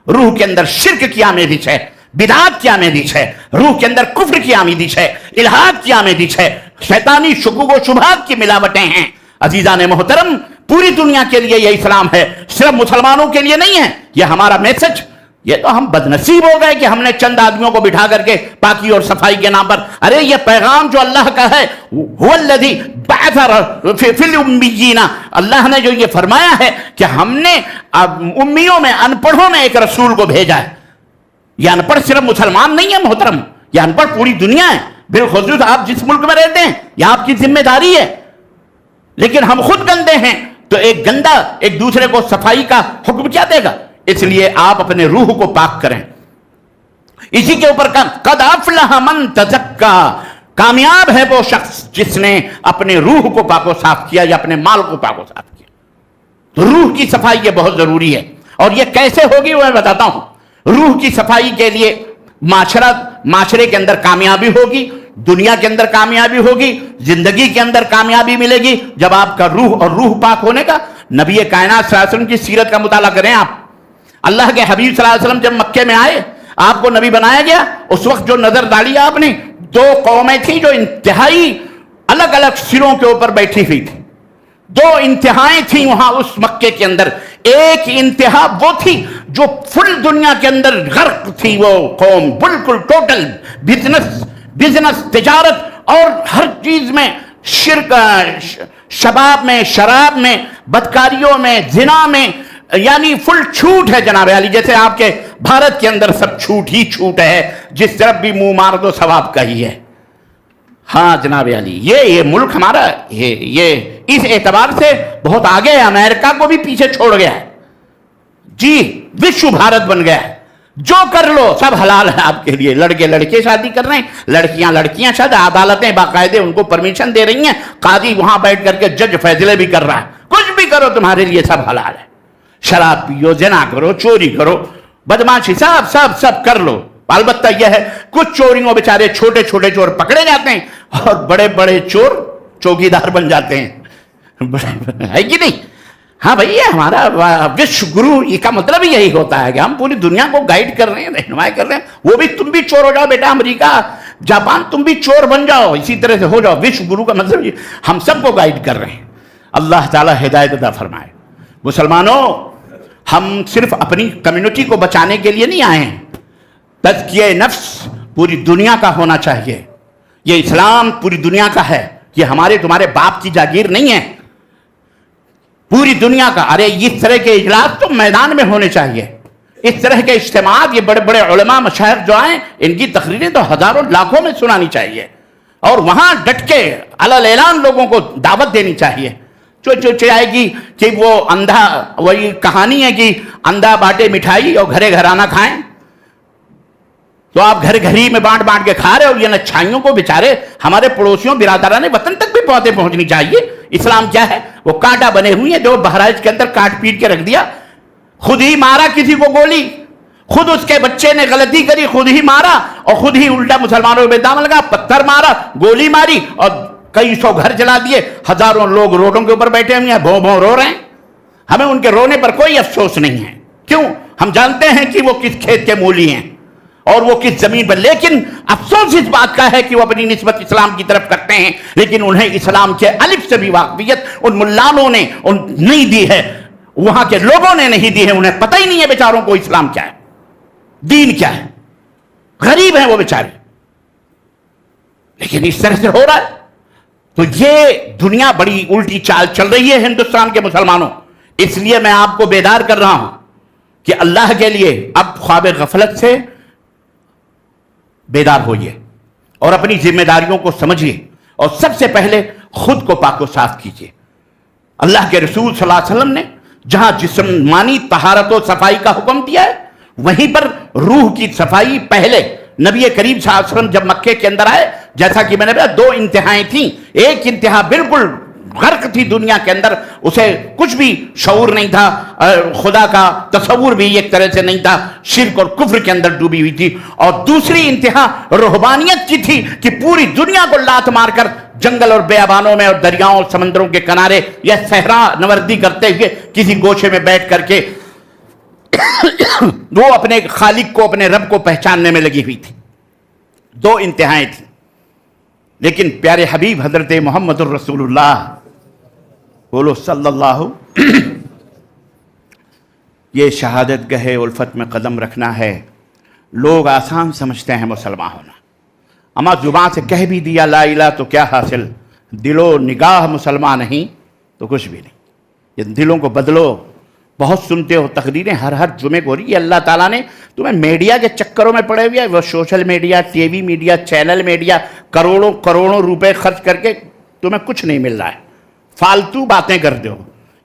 روح کے اندر شرک کی آمیزش ہے، بدعات کی آمیزش ہے، روح کے اندر کفر کی آمیزش ہے، الحاد کی آمیزش ہے، شیطانی شکوک و شبہات کی ملاوٹیں ہیں. عزیزان محترم، پوری دنیا کے لیے یہ اسلام ہے، صرف مسلمانوں کے لیے نہیں ہے. یہ ہمارا میسج. یہ تو ہم بدنصیب ہو گئے کہ ہم نے چند آدمیوں کو بٹھا کر کے پاکی اور صفائی کے نام پر، ارے یہ پیغام جو اللہ کا ہے، هو الذی بعث فی الامیین، اللہ نے جو یہ فرمایا ہے کہ ہم نے امیوں میں، ان پڑھوں میں ایک رسول کو بھیجا ہے. یہ ان پڑھ صرف مسلمان نہیں ہے محترم، یہ ان پڑھ پوری دنیا ہے. بالخصوص آپ جس ملک میں رہتے ہیں یہ آپ کی ذمہ داری ہے. لیکن ہم خود گندے ہیں، تو ایک گندا ایک دوسرے کو صفائی کا حکم کیا دے گا؟ اس لیے آپ اپنے روح کو پاک کریں. اسی کے اوپر قد افلح من تزکا، کامیاب ہے وہ شخص جس نے اپنے روح کو پاک و صاف کیا یا اپنے مال کو پاک و صاف کیا. تو روح کی صفائی یہ بہت ضروری ہے. اور یہ کیسے ہوگی وہ میں بتاتا ہوں. روح کی صفائی کے لیے معاشرے کے اندر کامیابی ہوگی، دنیا کے اندر کامیابی ہوگی، زندگی کے اندر کامیابی ملے گی جب آپ کا روح اور روح پاک ہونے کا. نبی کائنات صلی اللہ علیہ وسلم کی سیرت کا مطالعہ کریں آپ. اللہ کے حبیب صلی اللہ علیہ وسلم جب مکے میں آئے، آپ کو نبی بنایا گیا، اس وقت جو نظر ڈالی آپ نے، دو قومیں تھیں جو انتہائی الگ الگ سروں کے اوپر بیٹھی ہوئی تھی. دو انتہائیں تھیں وہاں اس مکے کے اندر. ایک انتہا وہ تھی جو فل دنیا کے اندر غرق تھی، وہ قوم بالکل ٹوٹل بزنس تجارت اور ہر چیز میں، شرک، شباب میں، شراب میں، بدکاریوں میں، زنا میں، یعنی فل چھوٹ ہے جناب علی. جیسے آپ کے بھارت کے اندر سب چھوٹ ہی چھوٹ ہے، جس طرف بھی منہ مار دو ثواب کا ہی ہے. ہاں جناب علی، یہ ملک ہمارا یہ اس اعتبار سے بہت آگے ہے، امریکہ کو بھی پیچھے چھوڑ گیا ہے جی. وشو بھارت بن گیا ہے. جو کر لو سب حلال ہے آپ کے لیے. لڑکے لڑکے شادی کر رہے ہیں، لڑکیاں شاید عدالتیں باقاعدے ان کو پرمیشن دے رہی ہیں، قاضی وہاں بیٹھ کر کے جج فیصلے بھی کر رہا ہے. کچھ بھی کرو تمہارے لیے سب حلال ہے. شراب پیو، زنا کرو، چوری کرو، بدماشی، سب کر لو. البتہ یہ ہے کچھ چوریوں بیچارے چھوٹے چھوٹے چور پکڑے جاتے ہیں اور بڑے بڑے چور چوکیدار بن جاتے ہیں، ہے کہ نہیں؟ ہاں بھائی، یہ ہمارا وشو گرو کا مطلب ہی یہی ہوتا ہے کہ ہم پوری دنیا کو گائیڈ کر رہے ہیں، رہنمائی کر رہے ہیں. وہ بھی تم بھی چور ہو جاؤ بیٹا، امریکہ جاپان تم بھی چور بن جاؤ، اسی طرح سے ہو جاؤ. وشو گرو کا مطلب ہم سب کو گائیڈ کر رہے ہیں. اللہ تعالیٰ ہدایت عطا فرمائے. مسلمانوں، ہم صرف اپنی کمیونٹی کو بچانے کے لیے نہیں آئے ہیں. تزکیہ نفس پوری دنیا کا ہونا چاہیے. یہ اسلام پوری دنیا کا ہے، یہ ہمارے تمہارے باپ کی جاگیر نہیں ہے، پوری دنیا کا. ارے اس طرح کے اجلاس تو میدان میں ہونے چاہیے. اس طرح کے اجتماعات، یہ بڑے بڑے علماء مشاہد جو آئیں، ان کی تقریریں تو ہزاروں لاکھوں میں سنانی چاہیے. اور وہاں ڈٹ کے علل اعلان لوگوں کو دعوت دینی چاہیے. جو آئے گی کہ وہ اندھا، وہی کہانی ہے کہ اندھا بانٹے مٹھائی اور گھرے گھرانہ کھائیں. تو آپ گھر گھری میں بانٹ بانٹ کے کھا رہے ہو. یہ اچھائیوں کو بیچارے ہمارے پڑوسیوں برادران وطن تک بھی پودے پہنچنی چاہیے. اسلام کیا ہے؟ وہ کانٹا بنے ہوئی ہیں جو بہرائچ کے اندر کاٹ پیٹ کے رکھ دیا. خود ہی مارا کسی کو گولی، خود اس کے بچے نے غلطی کری، خود ہی مارا اور خود ہی الٹا مسلمانوں پہ الزام لگا، پتھر مارا، گولی ماری اور کئی سو گھر جلا دیے. ہزاروں لوگ روڈوں کے اوپر بیٹھے ہوئے ہیں، بھوں بھوں رو رہے ہیں. ہمیں ان کے رونے پر کوئی افسوس نہیں ہے. کیوں؟ ہم جانتے ہیں کہ وہ کس کھیت کے مولی ہیں اور وہ کس زمین پر. لیکن افسوس اس بات کا ہے کہ وہ اپنی نسبت اسلام کی طرف کرتے ہیں، لیکن انہیں اسلام کے الف سے بھی واقفیت ان ملانوں نے نہیں دی ہے، وہاں کے لوگوں نے نہیں دی ہے. انہیں پتہ ہی نہیں ہے بیچاروں کو اسلام کیا ہے، دین کیا ہے. غریب ہیں وہ بیچارے. لیکن اس طرح سے ہو رہا ہے. تو یہ دنیا بڑی الٹی چال چل رہی ہے ہندوستان کے مسلمانوں. اس لیے میں آپ کو بیدار کر رہا ہوں کہ اللہ کے لیے اب خواب غفلت سے بیدار ہوئیے اور اپنی ذمہ داریوں کو سمجھیے اور سب سے پہلے خود کو پاک و صاف کیجیے. اللہ کے رسول صلی اللہ علیہ وسلم نے جہاں جسمانی طہارت و صفائی کا حکم دیا ہے، وہیں پر روح کی صفائی پہلے. نبی کریم صلی اللہ علیہ وسلم جب مکے کے اندر آئے، جیسا کہ میں نے بتایا دو انتہائیں تھیں. ایک انتہا بالکل غرق تھی دنیا کے اندر، اسے کچھ بھی شعور نہیں تھا، خدا کا تصور بھی ایک طرح سے نہیں تھا، شرک اور کفر کے اندر ڈوبی ہوئی تھی. اور دوسری انتہا رہبانیت کی تھی کہ پوری دنیا کو لات مار کر جنگل اور بیابانوں میں اور دریاؤں اور سمندروں کے کنارے یا صحرا نوردی کرتے ہوئے کسی گوشے میں بیٹھ کر کے وہ اپنے خالق کو، اپنے رب کو پہچاننے میں لگی ہوئی تھی. دو انتہائیں تھیں. لیکن پیارے حبیب حضرت محمد الرسول اللہ بولو صلی اللہ، یہ شہادت گہے الفت میں قدم رکھنا ہے. لوگ آسان سمجھتے ہیں مسلمان ہونا، اما زبان سے کہہ بھی دیا لا الہ تو کیا حاصل، دل و نگاہ مسلمان نہیں تو کچھ بھی نہیں. یہ دلوں کو بدلو. بہت سنتے ہو تقریریں ہر جمعے کو، یہ اللہ تعالیٰ نے تمہیں میڈیا کے چکروں میں پڑے ہوئے، وہ social media, T V media, channel media, کروڑوں روپے خرچ کر کے تمہیں کچھ نہیں مل رہا ہے، فالتو باتیں کرتے ہو.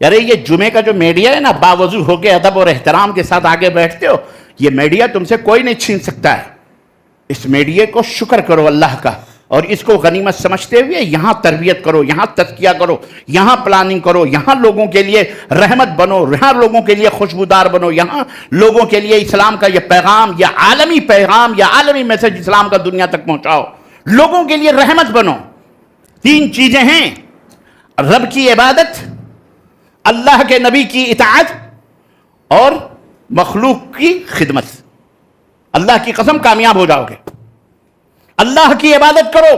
یار یہ جمعے کا جو میڈیا ہے نا، باوضو ہو کے ادب اور احترام کے ساتھ آگے بیٹھتے ہو، یہ میڈیا تم سے کوئی نہیں چھین سکتا ہے. اس میڈیا کو شکر کرو اللہ کا اور اس کو غنیمت سمجھتے ہوئے یہاں تربیت کرو، یہاں تزکیہ کرو، یہاں پلاننگ کرو، یہاں لوگوں کے لیے رحمت بنو، یہاں لوگوں کے لیے خوشبودار بنو، یہاں لوگوں کے لیے اسلام کا یہ پیغام، یہ عالمی پیغام، یہ عالمی میسج اسلام کا دنیا تک پہنچاؤ، لوگوں کے لیے رحمت بنو. 3 چیزیں ہیں: رب کی عبادت، اللہ کے نبی کی اطاعت اور مخلوق کی خدمت. اللہ کی قسم کامیاب ہو جاؤ گے. اللہ کی عبادت کرو،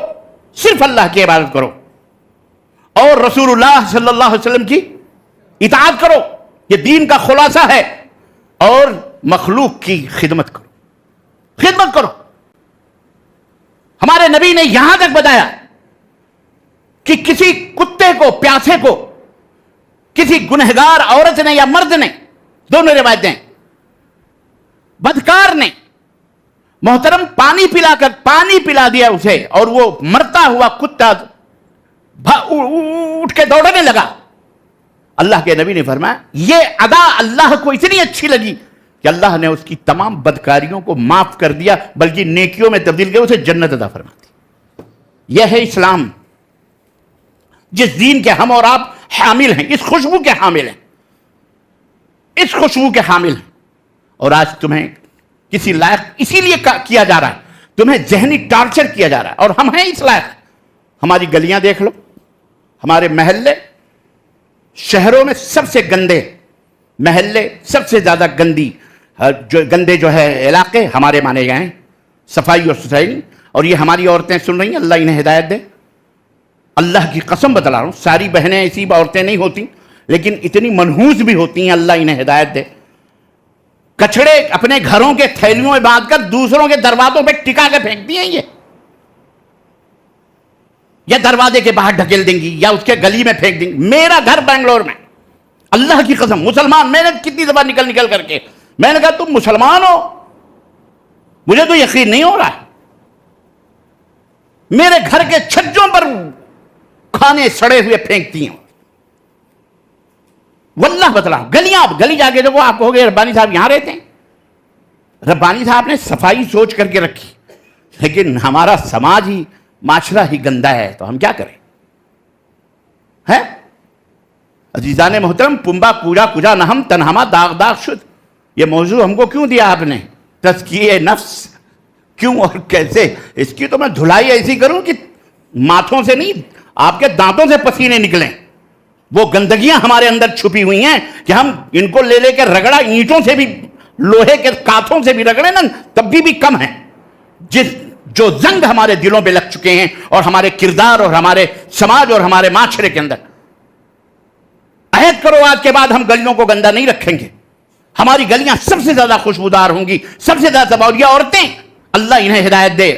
صرف اللہ کی عبادت کرو، اور رسول اللہ صلی اللہ علیہ وسلم کی اطاعت کرو، یہ دین کا خلاصہ ہے. اور مخلوق کی خدمت کرو، خدمت کرو. ہمارے نبی نے یہاں تک بتایا کہ کسی کتے کو، پیاسے کو، کسی گنہگار عورت نے یا مرد نے، دونوں روایتیں، بدکار نے محترم پانی پلا دیا اسے اور وہ مرتا ہوا کتا اٹھ کے دوڑنے لگا. اللہ کے نبی نے فرمایا یہ ادا اللہ کو اتنی اچھی لگی کہ اللہ نے اس کی تمام بدکاریوں کو معاف کر دیا، بلکہ نیکیوں میں تبدیل کیا، اسے جنت عطا فرما دی. یہ ہے اسلام، جس دین کے ہم اور آپ حامل ہیں، اس خوشبو کے حامل ہیں، اس خوشبو کے حامل ہیں. اور آج تمہیں کسی لائق اسی لیے کیا جا رہا ہے، تمہیں ذہنی ٹارچر کیا جا رہا ہے، اور ہم ہیں اس لائق. ہماری گلیاں دیکھ لو، ہمارے محلے، شہروں میں سب سے گندے محلے، سب سے زیادہ گندے جو ہے علاقے ہمارے مانے گئے ہیں، صفائی اور ستھرائی. اور یہ ہماری عورتیں سن رہی ہیں، اللہ انہیں ہدایت دے. اللہ کی قسم بتلا رہا ہوں، ساری بہنیں ایسی عورتیں نہیں ہوتی، لیکن اتنی منحوس بھی ہوتی ہیں، اللہ انہیں ہدایت دے. کچڑے اپنے گھروں کے تھیلیوں میں باندھ کر دوسروں کے دروازوں پہ ٹکا کے پھینکتی ہیں، یہ یا دروازے کے باہر ڈھکیل دیں گی یا اس کے گلی میں پھینک دیں گی. میرا گھر بنگلور میں، اللہ کی قسم مسلمان، میں نے کتنی دفعہ نکل کر کے میں نے کہا تم مسلمان ہو، مجھے تو یقین نہیں ہو رہا ہے. میرے گھر کے چھجوں پر کھانے سڑے ہوئے پھینکتی ہیں. واللہ بتلا گلیاں گلی جا کے دیکھو آپ کہو گے ربانی صاحب یہاں رہتے ہیں. ربانی صاحب نے صفائی سوچ کر کے رکھی, لیکن ہمارا سماج ہی معاشرہ ہی گندا ہے, تو ہم کیا کریں؟ ہے عزیزان محترم, پنبا پوجا کجا نہم تنہما داغ داغ شد. یہ موضوع ہم کو کیوں دیا آپ نے؟ تزکیہ نفس. کیوں اور کیسے؟ اس کی تو میں دھلائی ایسی کروں کہ ماتھوں سے نہیں, آپ کے دانتوں سے پسینے نکلیں. وہ گندگیاں ہمارے اندر چھپی ہوئی ہیں کہ ہم ان کو لے لے کے رگڑا, اینٹوں سے بھی, لوہے کے کاتھوں سے بھی رگڑے نا, تب بھی کم ہے. جو زنگ ہمارے دلوں پہ لگ چکے ہیں, اور ہمارے کردار اور ہمارے سماج اور ہمارے معاشرے کے اندر. عہد کرو آج کے بعد ہم گلیوں کو گندا نہیں رکھیں گے. ہماری گلیاں سب سے زیادہ خوشبودار ہوں گی, سب سے زیادہ سباویہ عورتیں, اللہ انہیں ہدایت دے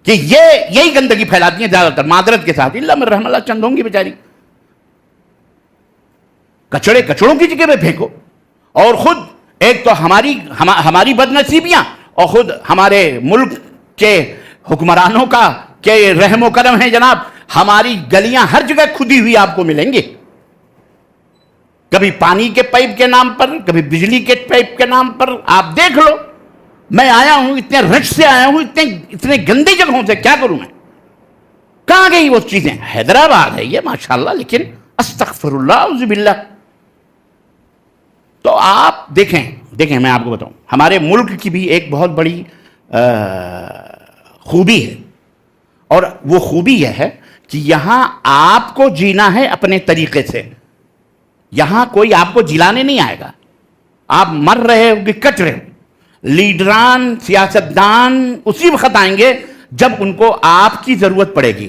کہ یہی گندگی پھیلاتی ہیں زیادہ تر, معذرت کے ساتھ. اللہ من رحم اللہ, چند ہوں گی بیچاری. کچڑے کچڑوں کی جگہ پہ پھینکو, اور خود ایک تو ہماری بد نصیبیاں, اور خود ہمارے ملک کے حکمرانوں کا کہ رحم و کرم ہے جناب, ہماری گلیاں ہر جگہ کھدی ہوئی آپ کو ملیں گی. کبھی پانی کے پائپ کے نام پر, کبھی بجلی کے پائپ کے نام پر. آپ دیکھ لو, میں آیا ہوں اتنے رش سے آیا ہوں, اتنے گندی جگہوں سے, کیا کروں میں؟ کہاں گئی وہ چیزیں؟ حیدرآباد ہے یہ ماشاءاللہ, لیکن استغفر اللہ اعوذ باللہ. تو آپ دیکھیں میں آپ کو بتاؤں, ہمارے ملک کی بھی ایک بہت بڑی خوبی ہے, اور وہ خوبی یہ ہے کہ یہاں آپ کو جینا ہے اپنے طریقے سے. یہاں کوئی آپ کو جلانے نہیں آئے گا. آپ مر رہے ہو کہ کٹ رہے ہو. لیڈران, سیاستدان اسی وقت آئیں گے جب ان کو آپ کی ضرورت پڑے گی,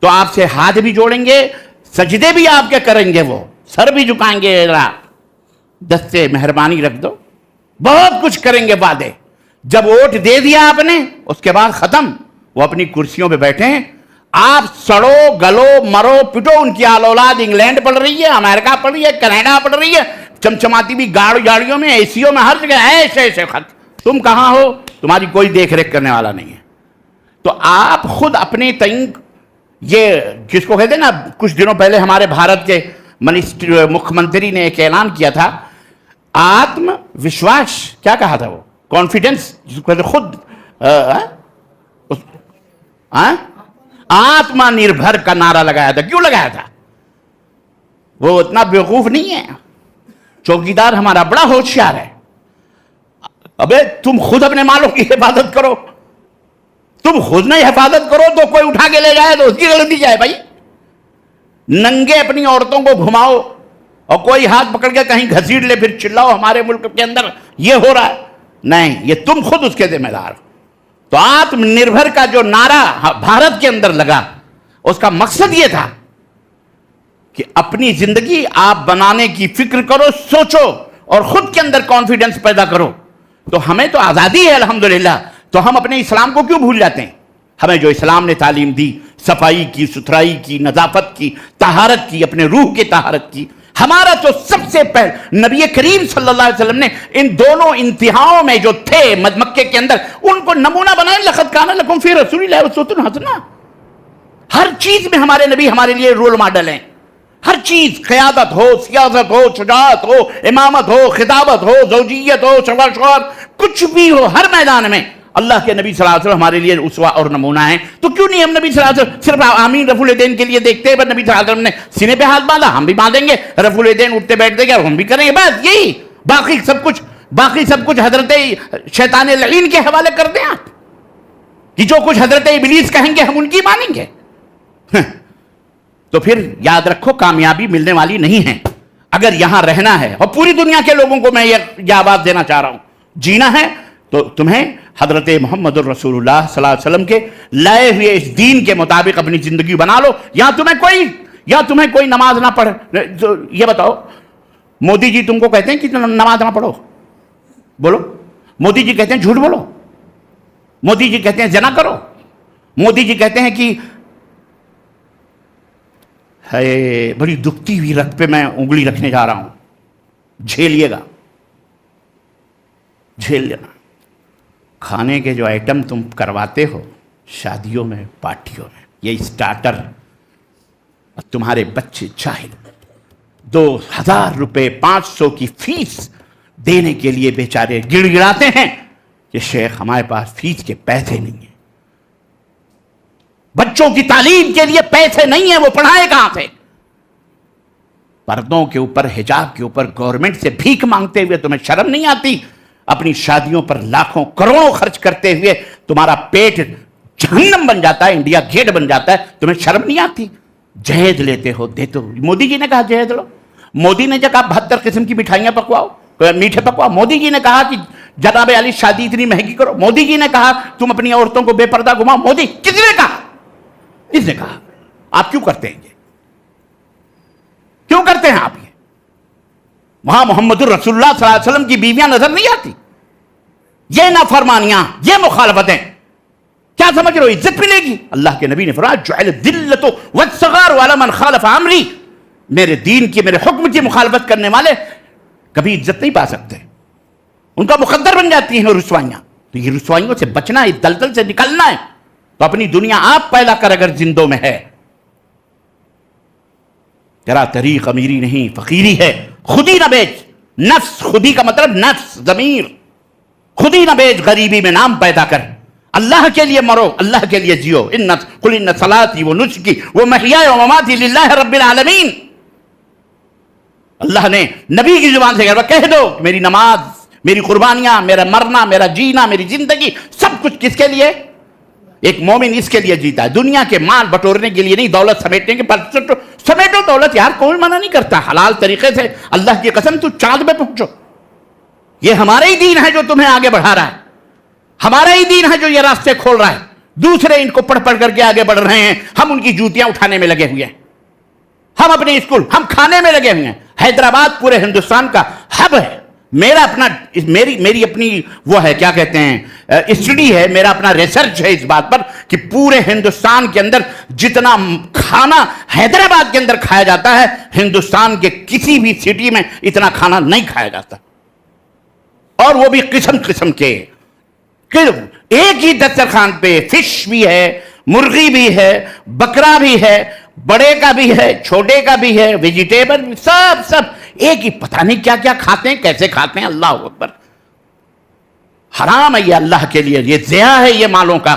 تو آپ سے ہاتھ بھی جوڑیں گے, سجدے بھی آپ کے کریں گے, وہ سر بھی جھکائیں گے, دستے مہربانی رکھ دو, بہت کچھ کریں گے وعدے. جب ووٹ دے دیا آپ نے, اس کے بعد ختم. وہ اپنی کرسیوں پہ بیٹھے ہیں, آپ سڑو گلو مرو پٹو. ان کی اولاد انگلینڈ پڑھ رہی ہے, امریکہ پڑھ رہی ہے, کینیڈا پڑھ رہی ہے, چمچماتی بھی گاڑیوں میں, اے سیوں میں, ہر جگہ ایسے خط. تم کہاں ہو؟ تمہاری کوئی دیکھ ریکھ کرنے والا نہیں ہے. تو آپ خود اپنے تئیں, یہ جس کو کہتے ہیں نا, کچھ دنوں پہلے ہمارے بھارت کے مکھ منتری نے ایک اعلان کیا تھا, آتم وشواس, کیا کہا تھا وہ, کانفیڈنس, جس کو کہتے خود آتما نربھر کا نعرہ لگایا تھا. کیوں لگایا تھا؟ وہ اتنا بیوقوف نہیں ہے. چوکیدار ہمارا بڑا ہوشیار ہے. ابے تم خود اپنے مالوں کی حفاظت کرو, تم خود نہیں حفاظت کرو تو کوئی اٹھا کے لے جائے تو اس کی غلطی جائے بھائی. ننگے اپنی عورتوں کو گھماؤ, اور کوئی ہاتھ پکڑ کے کہیں گھسیٹ لے, پھر چلاؤ ہمارے ملک کے اندر یہ ہو رہا ہے. نہیں, یہ تم خود اس کے ذمہ دار ہو. تو آتم نربھر کا جو نعرہ بھارت کے اندر لگا, اس کا مقصد یہ تھا کہ اپنی زندگی آپ بنانے کی فکر کرو, سوچو, اور خود کے اندر کانفیڈنس پیدا کرو. تو ہمیں تو آزادی ہے الحمدللہ, تو ہم اپنے اسلام کو کیوں بھول جاتے ہیں؟ ہمیں جو اسلام نے تعلیم دی, صفائی کی, ستھرائی کی, نظافت کی, طہارت کی, اپنے روح کی طہارت کی, ہمارا تو سب سے پہلے نبی کریم صلی اللہ علیہ وسلم نے ان دونوں انتہاؤں میں جو تھے مکے کے اندر, ان کو نمونہ بنائے. لقد کان لکم فی رسول اللہ اسوۃ حسنہ. ہر چیز میں ہمارے نبی ہمارے لیے رول ماڈل ہیں. ہر چیز, قیادت ہو, سیاست ہو, شجاعت ہو, امامت ہو, خطابت ہو, زوجیت ہو, شوہر, کچھ بھی ہو, ہر میدان میں اللہ کے نبی صلی اللہ علیہ وسلم ہمارے لیے اسوہ اور نمونہ ہیں. تو کیوں نہیں ہم نبی صلی اللہ علیہ وسلم صرف آمین رفع الیدین کے لیے دیکھتے ہیں؟ بس نبی صلی اللہ علیہ وسلم نے سینے پہ ہاتھ باندھا, ہم بھی باندھیں گے. رفع الیدین اٹھتے بیٹھتے گے, ہم بھی کریں گے, بس یہی. باقی سب کچھ حضرت شیطان لعین کے حوالے کر دیں آپ, کہ جو کچھ حضرت ابلیس کہیں گے ہم ان کی مانیں گے. تو پھر یاد رکھو, کامیابی ملنے والی نہیں ہے. اگر یہاں رہنا ہے, اور پوری دنیا کے لوگوں کو میں یہ آواز دینا چاہ رہا ہوں, جینا ہے تو تمہیں حضرت محمد الرسول اللہ صلی اللہ علیہ وسلم کے لائے ہوئے اس دین کے مطابق اپنی زندگی بنا لو. یا تمہیں کوئی نماز نہ پڑھ. یہ بتاؤ, مودی جی تم کو کہتے ہیں کہ نماز نہ پڑھو, بولو. مودی جی کہتے ہیں جھوٹ بولو, مودی جی کہتے ہیں زنا کرو, مودی جی کہتے ہیں کہ بڑی دکھتی ہوئی رگ پہ میں انگلی رکھنے جا رہا ہوں, جھیلیے گا, جھیل لینا. کھانے کے جو آئٹم تم کرواتے ہو شادیوں میں, پارٹیوں میں, یہ اسٹارٹر اور تمہارے بچے جاہل 2000 روپے 500 کی فیس دینے کے لیے بیچارے گڑ گڑاتے ہیں کہ شیخ ہمارے پاس فیس کے پیسے نہیں ہیں، بچوں کی تعلیم کے لیے پیسے نہیں ہیں، وہ پڑھائے کہاں سے؟ پردوں کے اوپر، حجاب کے اوپر گورنمنٹ سے بھیک مانگتے ہوئے تمہیں شرم نہیں آتی؟ اپنی شادیوں پر لاکھوں کروڑوں خرچ کرتے ہوئے تمہارا پیٹ جہنم بن جاتا ہے، انڈیا گیٹ بن جاتا ہے، تمہیں شرم نہیں آتی؟ جہیز لیتے ہو، دیتے ہو۔ مودی جی نے کہا جہیز لو، مودی نے کہا 72 قسم کی مٹھائیاں پکواؤ، میٹھے پکواؤ، مودی جی نے کہا کہ جناب علی شادی اتنی مہنگی کرو، مودی جی نے کہا تم اپنی عورتوں کو بے پردہ گھماؤ، مودی کس نے کہا؟ کس نے کہا؟ آپ کیوں کرتے ہیں یہ؟ کیوں کرتے ہیں آپ یہ؟ وہاں محمد الرسول اللہ صلی اللہ علیہ وسلم کی بیویاں نظر نہیں آتی؟ یہ نافرمانیاں، یہ مخالفتیں، کیا سمجھ رہے ہو عزت ملے گی؟ اللہ کے نبی نے فرمایا جعل الذلۃ والصغار علی من خالف امری، میرے دین کی، میرے حکم کی مخالفت کرنے والے کبھی عزت نہیں پا سکتے، ان کا مقدر بن جاتی ہیں رسوائیاں۔ تو یہ رسوائیوں سے بچنا، اس دلدل سے نکلنا ہے تو اپنی دنیا آپ پیدا کر اگر زندوں میں ہے۔ تیرا طریق امیری نہیں فقیری ہے، خودی نہ بیچ، نفس، خودی کا مطلب نفس، ضمیر، خودی نہ بیچ، غریبی میں نام پیدا کر، اللہ کے لیے مرو، اللہ کے لیے جیو۔ قل ان صلاتی و نسکی و محیای و مماتی للہ رب العالمین، اللہ نے نبی کی زبان سے کہہ دو کہ میری نماز، میری قربانیاں، میرا مرنا، میرا جینا، میری زندگی، سب کچھ کس کے لیے؟ ایک مومن اس کے لیے جیتا ہے، دنیا کے مال بٹورنے کے لیے نہیں، دولت سمیٹنے کے پر سمیٹو دولت، یار کوئی منع نہیں کرتا، حلال طریقے سے، اللہ کی قسم تو چاند پہ پہنچو، یہ ہمارا ہی دین ہے جو تمہیں آگے بڑھا رہا ہے، ہمارا ہی دین ہے جو یہ راستے کھول رہا ہے، دوسرے ان کو پڑھ پڑھ کر کے آگے بڑھ رہے ہیں، ہم ان کی جوتیاں اٹھانے میں لگے ہوئے ہیں، ہم اپنے اسکول، ہم کھانے میں لگے ہوئے ہیں۔ حیدرآباد پورے ہندوستان کا ہب ہے، میرا اپنا، میری اپنی وہ ہے، کیا کہتے ہیں، اسٹڈی ہے، میرا اپنا ریسرچ ہے اس بات پر کہ پورے ہندوستان کے اندر جتنا کھانا حیدرآباد کے اندر کھایا جاتا ہے، ہندوستان کے کسی بھی سٹی میں اتنا کھانا نہیں کھایا جاتا، اور وہ بھی قسم قسم کے، ایک ہی دسترخوان پہ فش بھی ہے، مرغی بھی ہے، بکرا بھی ہے، بڑے کا بھی ہے، چھوٹے کا بھی ہے، ویجیٹیبل بھی، سب ایک ہی، پتہ نہیں کیا کیا کھاتے ہیں، کیسے کھاتے ہیں، اللہ اکبر، حرام ہے یہ اللہ کے لیے، یہ ضیاء ہے یہ مالوں کا۔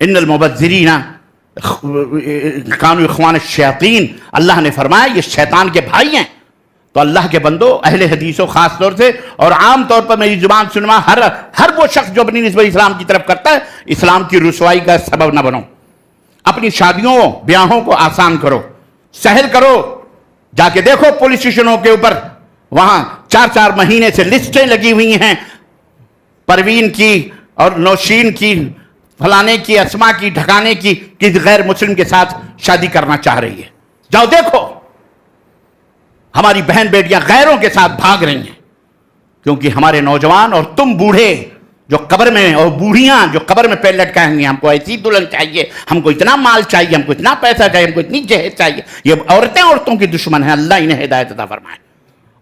ان المبذرین کانوا اخوان الشیاطین، اللہ نے فرمایا یہ شیطان کے بھائی ہیں۔ تو اللہ کے بندو، اہل حدیثوں خاص طور سے، اور عام طور پر میری زبان سنوا ہر وہ شخص جو اپنی نسبت اسلام کی طرف کرتا ہے، اسلام کی رسوائی کا سبب نہ بنو، اپنی شادیوں بیاہوں کو آسان کرو، سہل کرو، جا کے دیکھو پولیس اسٹیشنوں کے اوپر، وہاں 4 مہینے سے لسٹیں لگی ہوئی ہیں، پروین کی اور نوشین کی، فلانے کی، اسما کی، ڈھکانے کی، کسی غیر مسلم کے ساتھ شادی کرنا چاہ رہی ہے، جاؤ دیکھو، ہماری بہن بیٹیاں غیروں کے ساتھ بھاگ رہی ہیں، کیونکہ ہمارے نوجوان اور تم بوڑھے جو قبر میں، اور بوڑھیاں جو قبر میں پیر لٹکائیں گی، ہم کو ایسی دلہن چاہیے، ہم کو اتنا مال چاہیے، ہم کو اتنا پیسہ چاہیے، ہم کو اتنی جہیز چاہیے، یہ عورتوں کی دشمن ہیں، اللہ انہیں ہدایت عطا فرمائے۔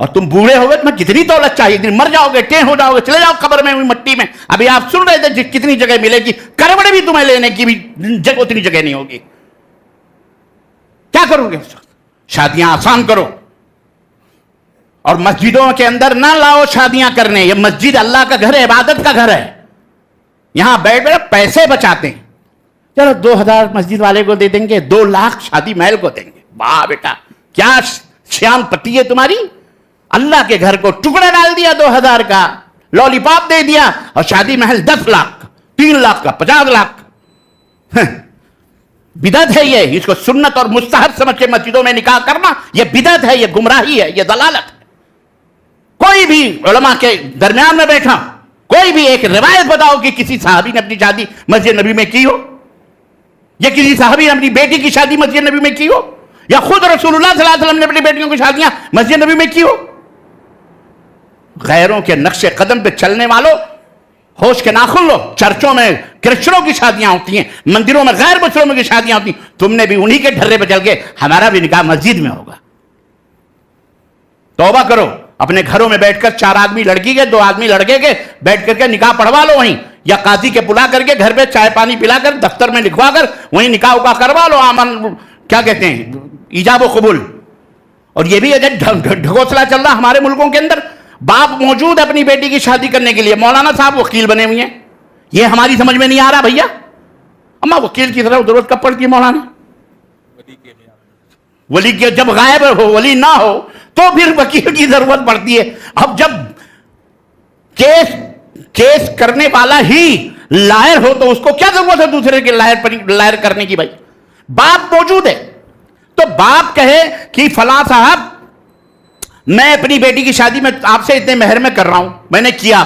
اور تم بوڑھے ہو گئے، تمہیں کتنی دولت چاہیے، دن مر جاؤ گے، ٹیں ہو جاؤ گے، چلے جاؤ قبر میں مٹی میں۔ ابھی آپ سن رہے تھے کتنی جگہ ملے گی، کروڑ بھی تمہیں لینے کی بھی اتنی جگہ نہیں ہوگی، کیا کرو گے؟ شادیاں آسان کرو، اور مسجدوں کے اندر نہ لاؤ شادیاں کرنے، یہ مسجد اللہ کا گھر ہے، عبادت کا گھر ہے، یہاں بیٹھ بیٹھ پیسے بچاتے ہیں، چلو 2000 مسجد والے کو دے دیں گے، 2 لاکھ شادی محل کو دیں گے، واہ بیٹا کیا شیان پتی ہے تمہاری، اللہ کے گھر کو ٹکڑا ڈال دیا 2000 کا، لولی پاپ دے دیا، اور شادی محل 10 لاکھ کا، 3 لاکھ کا، 50 لاکھ، بدعت ہے یہ، اس کو سنت اور مستحب سمجھ کے مسجدوں میں نکاح کرنا، یہ بدعت ہے، یہ گمراہی ہے، یہ ضلالت ہے۔ کوئی بھی علماء کے درمیان میں بیٹھا، کوئی بھی ایک روایت بتاؤ کہ کسی صحابی نے اپنی شادی مسجد نبی میں کی ہو، یا کسی صحابی نے اپنی بیٹی کی شادی مسجد نبی میں کی ہو، یا خود رسول اللہ صلی اللہ علیہ وسلم نے اپنی بیٹیوں کی شادیاں مسجد نبی میں کی ہو۔ غیروں کے نقش قدم پہ چلنے والوں، ہوش کے ناخن لو، چرچوں میں کرسچنوں کی شادیاں ہوتی ہیں، مندروں میں غیر مسلموں کی شادیاں ہوتی ہیں، تم نے بھی انہی کے ڈھرے پہ چل کے ہمارا بھی نکاح مسجد میں ہوگا۔ توبہ کرو، اپنے گھروں میں بیٹھ کر 4 آدمی لڑکی کے، 2 آدمی لڑکے کے بیٹھ کر کے نکاح پڑھوا لو وہیں، یا قاضی کے بلا کر کے گھر پہ چائے پانی پلا کر دفتر میں لکھوا کر وہیں نکاح اکاح کروا لو، آمن کیا کہتے ہیں ایجاب و قبول. اور یہ بھی ڈھکوسلا چل رہا ہمارے ملکوں کے اندر. باپ موجود ہے اپنی بیٹی کی شادی کرنے کے لیے، مولانا صاحب وکیل بنے ہوئے ہیں. یہ ہماری سمجھ میں نہیں آ رہا بھیا. اما وکیل کی طرف ضرورت کب پڑتی ہے مولانا؟ ولی کے جب غائب ہو، ولی نہ ہو تو پھر وکیل کی ضرورت پڑتی ہے. اب جب کیس کرنے والا ہی لائر ہو تو اس کو کیا ضرورت ہے دوسرے کے لائر کرنے کی؟ بھائی باپ موجود ہے تو باپ کہے کہ فلاں صاحب میں اپنی بیٹی کی شادی میں آپ سے اتنے مہر میں کر رہا ہوں، میں نے کیا.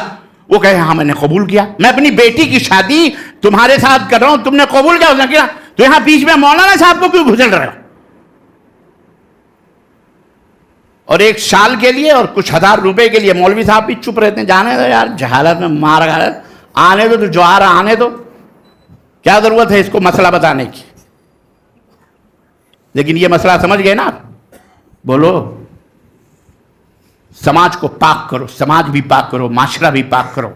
وہ کہے ہاں میں نے قبول کیا، میں اپنی بیٹی کی شادی تمہارے ساتھ کر رہا ہوں، تم نے قبول کیا؟ اس نے کیا. تو یہاں بیچ میں مولانا صاحب کو کیوں گھسل رہے ہو؟ اور ایک شال کے لیے اور کچھ ہزار روپے کے لیے مولوی صاحب بھی چپ رہتے ہیں. جانے دو یار، جہالت میں مار گا، آنے دو تو جو آ رہا آنے دو، کیا ضرورت ہے اس کو مسئلہ بتانے کی. لیکن یہ مسئلہ سمجھ گئے نا آپ؟ بولو. سماج کو پاک کرو، سماج بھی پاک کرو، معاشرہ بھی پاک کرو.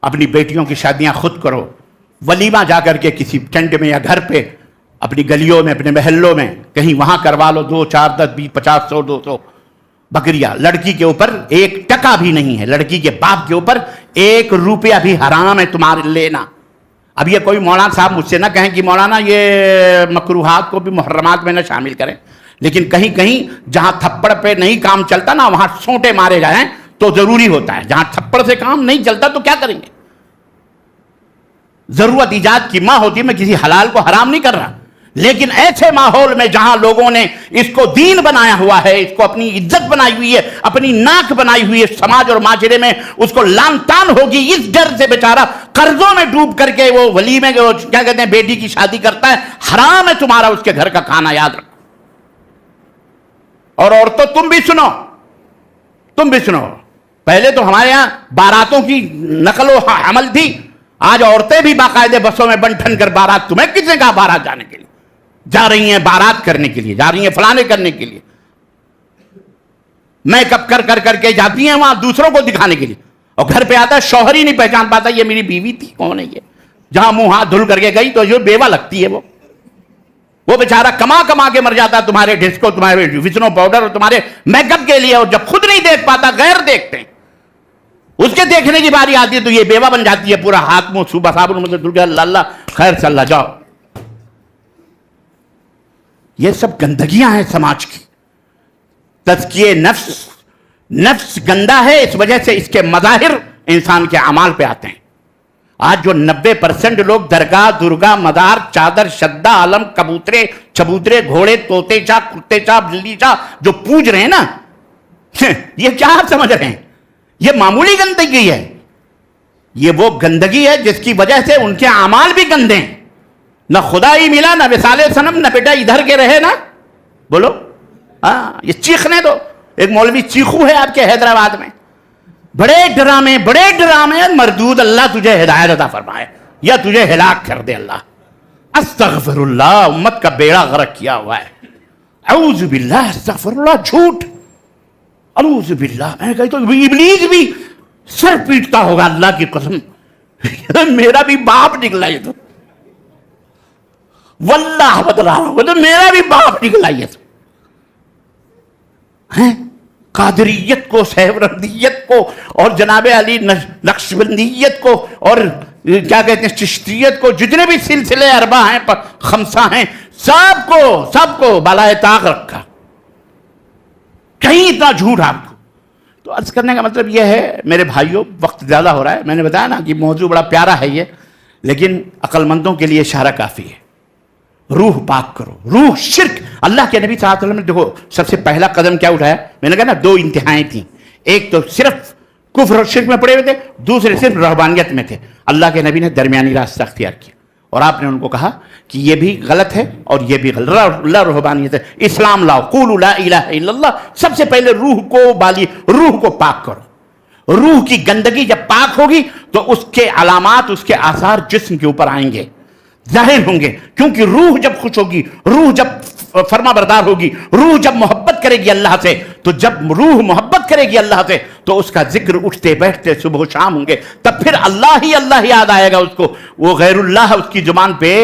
اپنی بیٹیوں کی شادیاں خود کرو. ولیمہ جا کر کے کسی ٹینٹ میں یا گھر پہ اپنی گلیوں میں اپنے محلوں میں کہیں وہاں کروا لو. 2 4 10 20 50 100 200 بکریاں. لڑکی کے اوپر 1 ٹکا بھی نہیں ہے، لڑکی کے باپ کے اوپر 1 روپیہ بھی حرام ہے تمہارے لینا. اب یہ کوئی مولانا صاحب مجھ سے نہ کہیں کہ مولانا یہ مکروہات کو بھی محرمات میں نہ شامل کریں، لیکن کہیں کہیں جہاں تھپڑ پہ نہیں کام چلتا نا وہاں سونٹے مارے جائیں تو ضروری ہوتا ہے. جہاں تھپڑ سے کام نہیں چلتا تو کیا کریں گے؟ ضرورت ایجاد کی ماں ہوتی ہے. میں کسی حلال کو حرام نہیں کر رہا، لیکن ایسے ماحول میں جہاں لوگوں نے اس کو دین بنایا ہوا ہے، اس کو اپنی عزت بنائی ہوئی ہے، اپنی ناک بنائی ہوئی ہے، سماج اور معاشرے میں اس کو لان تان ہوگی، اس ڈر سے بیچارہ قرضوں میں ڈوب کر کے وہ ولیمے کیا کہتے ہیں بیٹی کی شادی کرتا ہے. حرام ہے تمہارا اس کے گھر کا کھانا، یاد رکھو. اور عورتوں تم بھی سنو. پہلے تو ہمارے ہاں باراتوں کی نقل و حمل تھی، آج عورتیں بھی باقاعدہ بسوں میں بنٹھن کر بارات. تمہیں کس نے کہا بارات جانے کے لیے؟ جا رہی ہیں بارات کرنے کے لیے، جا رہی ہیں فلانے کرنے کے لیے. میک اپ کر کے جاتی ہیں وہاں دوسروں کو دکھانے کے لیے، اور گھر پہ آتا ہے شوہر ہی نہیں پہچان پاتا یہ میری بیوی تھی کون ہے یہ. جہاں منہ ہاتھ دھل کر کے گئی تو جو بیوہ لگتی ہے وہ بیچارہ کما کے مر جاتا ہے تمہارے ڈسکو، تمہارے وزنو پاؤڈر اور تمہارے میک اپ کے لیے. اور جب خود نہیں دیکھ پاتا غیر دیکھتے ہیں، اس کے دیکھنے کی باری آتی ہے تو یہ بیوہ بن جاتی ہے. پورا ہاتھ منہ صوبہ صابن دھل کے اللہ خیر سے اللہ جاؤ. یہ سب گندگیاں ہیں سماج کی. تزکیہ نفس گندا ہے، اس وجہ سے اس کے مظاہر انسان کے اعمال پہ آتے ہیں. آج جو 90% لوگ درگاہ درگاہ مدار چادر شدہ علم چبوترے گھوڑے طوطے چاہ کتے چاہ بلی چاہ جو پوج رہے ہیں نا، یہ کیا آپ سمجھ رہے ہیں؟ یہ معمولی گندگی ہے. یہ وہ گندگی ہے جس کی وجہ سے ان کے اعمال بھی گندے ہیں. نہ خدا ہی ملا، نہ وصال صنم، نہ بیٹا ادھر کے رہے نا. بولو ہاں، یہ چیخنے دو. ایک مولوی چیخو ہے آپ کے حیدرآباد میں، بڑے ڈرامے مردود. اللہ تجھے ہدایت عطا فرمائے یا تجھے ہلاک کر دے اللہ. استغفر اللہ، امت کا بیڑا غرق کیا ہوا ہے. اعوذ باللہ، استغفر اللہ، جھوٹ. اعوذ باللہ. میں کہتا ہوں ابلیس بھی سر پیٹتا ہوگا اللہ کی قسم. میرا بھی باپ نکلا یہ تو، واللہ بتلا رہا ہوں، تو میرا بھی باپ نکلا یہ تو. قادریت کو، سہروردیت کو، اور جناب علی نقشبندیت کو، اور کیا کہتے ہیں چشتیت کو، جتنے بھی سلسلے اربع ہیں خمسہ ہیں، سب کو بالائے طاق رکھا. کہیں اتنا جھوٹ آپ کو. تو عرض کرنے کا مطلب یہ ہے میرے بھائیوں، وقت زیادہ ہو رہا ہے. میں نے بتایا نا کہ موضوع بڑا پیارا ہے یہ، لیکن عقل مندوں کے لیے اشارہ کافی ہے. روح پاک کرو. روح شرک. اللہ کے نبی صلی اللہ علیہ وسلم نے دیکھو سب سے پہلا قدم کیا اٹھایا؟ میں نے کہا نا 2 انتہائیں تھیں. ایک تو صرف کفر اور شرک میں پڑے ہوئے تھے، دوسرے صرف رہبانیت میں تھے. اللہ کے نبی نے درمیانی راستہ اختیار کیا اور آپ نے ان کو کہا کہ یہ بھی غلط ہے اور یہ بھی غلط. اللہ رہبانیت ہے، اسلام لاؤ، قولوا لا الہ الا اللہ. سب سے پہلے روح کو پاک کرو. روح کی گندگی جب پاک ہوگی تو اس کے علامات، اس کے آثار جسم کے اوپر آئیں گے، ظاہر ہوں گے. کیونکہ روح جب خوش ہوگی، روح جب فرما بردار ہوگی. روح جب محبت کرے گی اللہ سے، تو جب روح محبت کرے گی اللہ سے تو اس کا ذکر اٹھتے بیٹھتے صبح و شام ہوں گے، تب پھر اللہ یاد آئے گا اس کو، وہ غیر اللہ اس کی زبان پہ.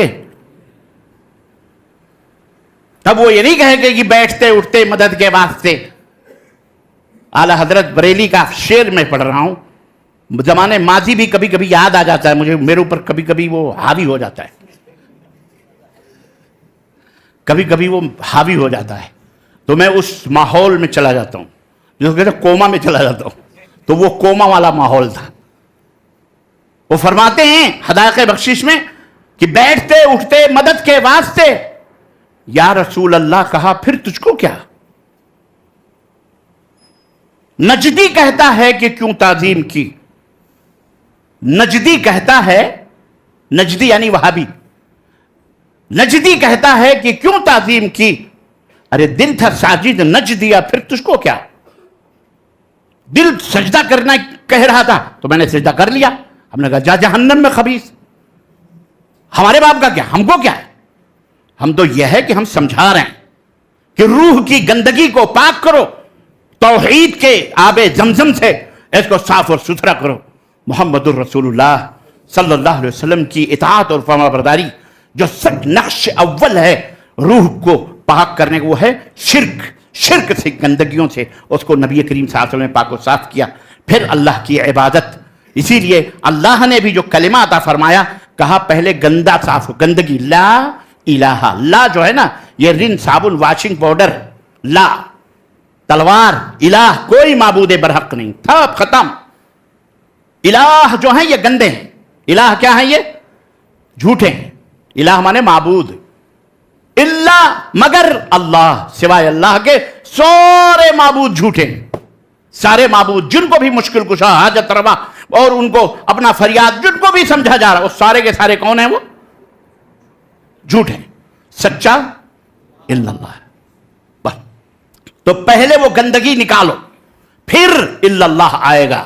تب وہ یہ نہیں کہے گا کہ بیٹھتے اٹھتے مدد کے واسطے. اعلی حضرت بریلی کا شعر میں پڑھ رہا ہوں، زمانے ماضی بھی کبھی کبھی یاد آ جاتا ہے مجھے، میرے اوپر کبھی کبھی وہ حاوی ہو جاتا ہے، کبھی کبھی وہ حاوی ہو جاتا ہے، تو میں اس ماحول میں چلا جاتا ہوں جس کو کہتے ہیں کوما میں چلا جاتا ہوں. تو وہ کوما والا ماحول تھا. وہ فرماتے ہیں حدائق بخشش میں کہ بیٹھتے اٹھتے مدد کے واسطے. یا رسول اللہ کہا پھر تجھ کو کیا؟ نجدی کہتا ہے کہ کیوں تعظیم کی. نجدی کہتا ہے، نجدی یعنی وہابی، نجدی کہتا ہے کہ کیوں تعظیم کی. ارے دل تھا ساجد نج دیا، پھر تجھ کو کیا؟ دل سجدہ کرنا کہہ رہا تھا تو میں نے سجدہ کر لیا. ہم نے کہا جا جہنم میں خبیث. ہمارے باپ کا کیا، ہم کو کیا ہے؟ ہم تو یہ ہے کہ ہم سمجھا رہے ہیں کہ روح کی گندگی کو پاک کرو، توحید کے آب زمزم سے اس کو صاف اور ستھرا کرو. محمد الرسول اللہ صلی اللہ علیہ وسلم کی اطاعت اور فرما برداری جو سب نقش اول ہے روح کو پاک کرنے کا، وہ ہے شرک سے، گندگیوں سے اس کو نبی کریم صلی اللہ علیہ وسلم نے پاک و صاف کیا. پھر اللہ کی عبادت. اسی لیے اللہ نے بھی جو کلمہ عطا فرمایا کہا پہلے گندا صاف ہو، گندگی. لا الہ، لا جو ہے نا یہ رن صابن واشنگ پاؤڈر، لا تلوار، الہ کوئی معبود برحق نہیں تھا، ختم. الہ جو ہیں یہ گندے ہیں. الہ کیا ہیں؟ یہ جھوٹے ہیں. الہ مانے معبود. اللہ مگر اللہ، سوائے اللہ کے سارے معبود جھوٹے ہیں. سارے معبود جن کو بھی مشکل کشا حاجت روا اور ان کو اپنا فریاد جن کو بھی سمجھا جا رہا، وہ سارے کے سارے کون ہیں؟ وہ جھوٹ ہیں. سچا الا اللہ ہے. بس تو پہلے وہ گندگی نکالو، پھر الا اللہ آئے گا.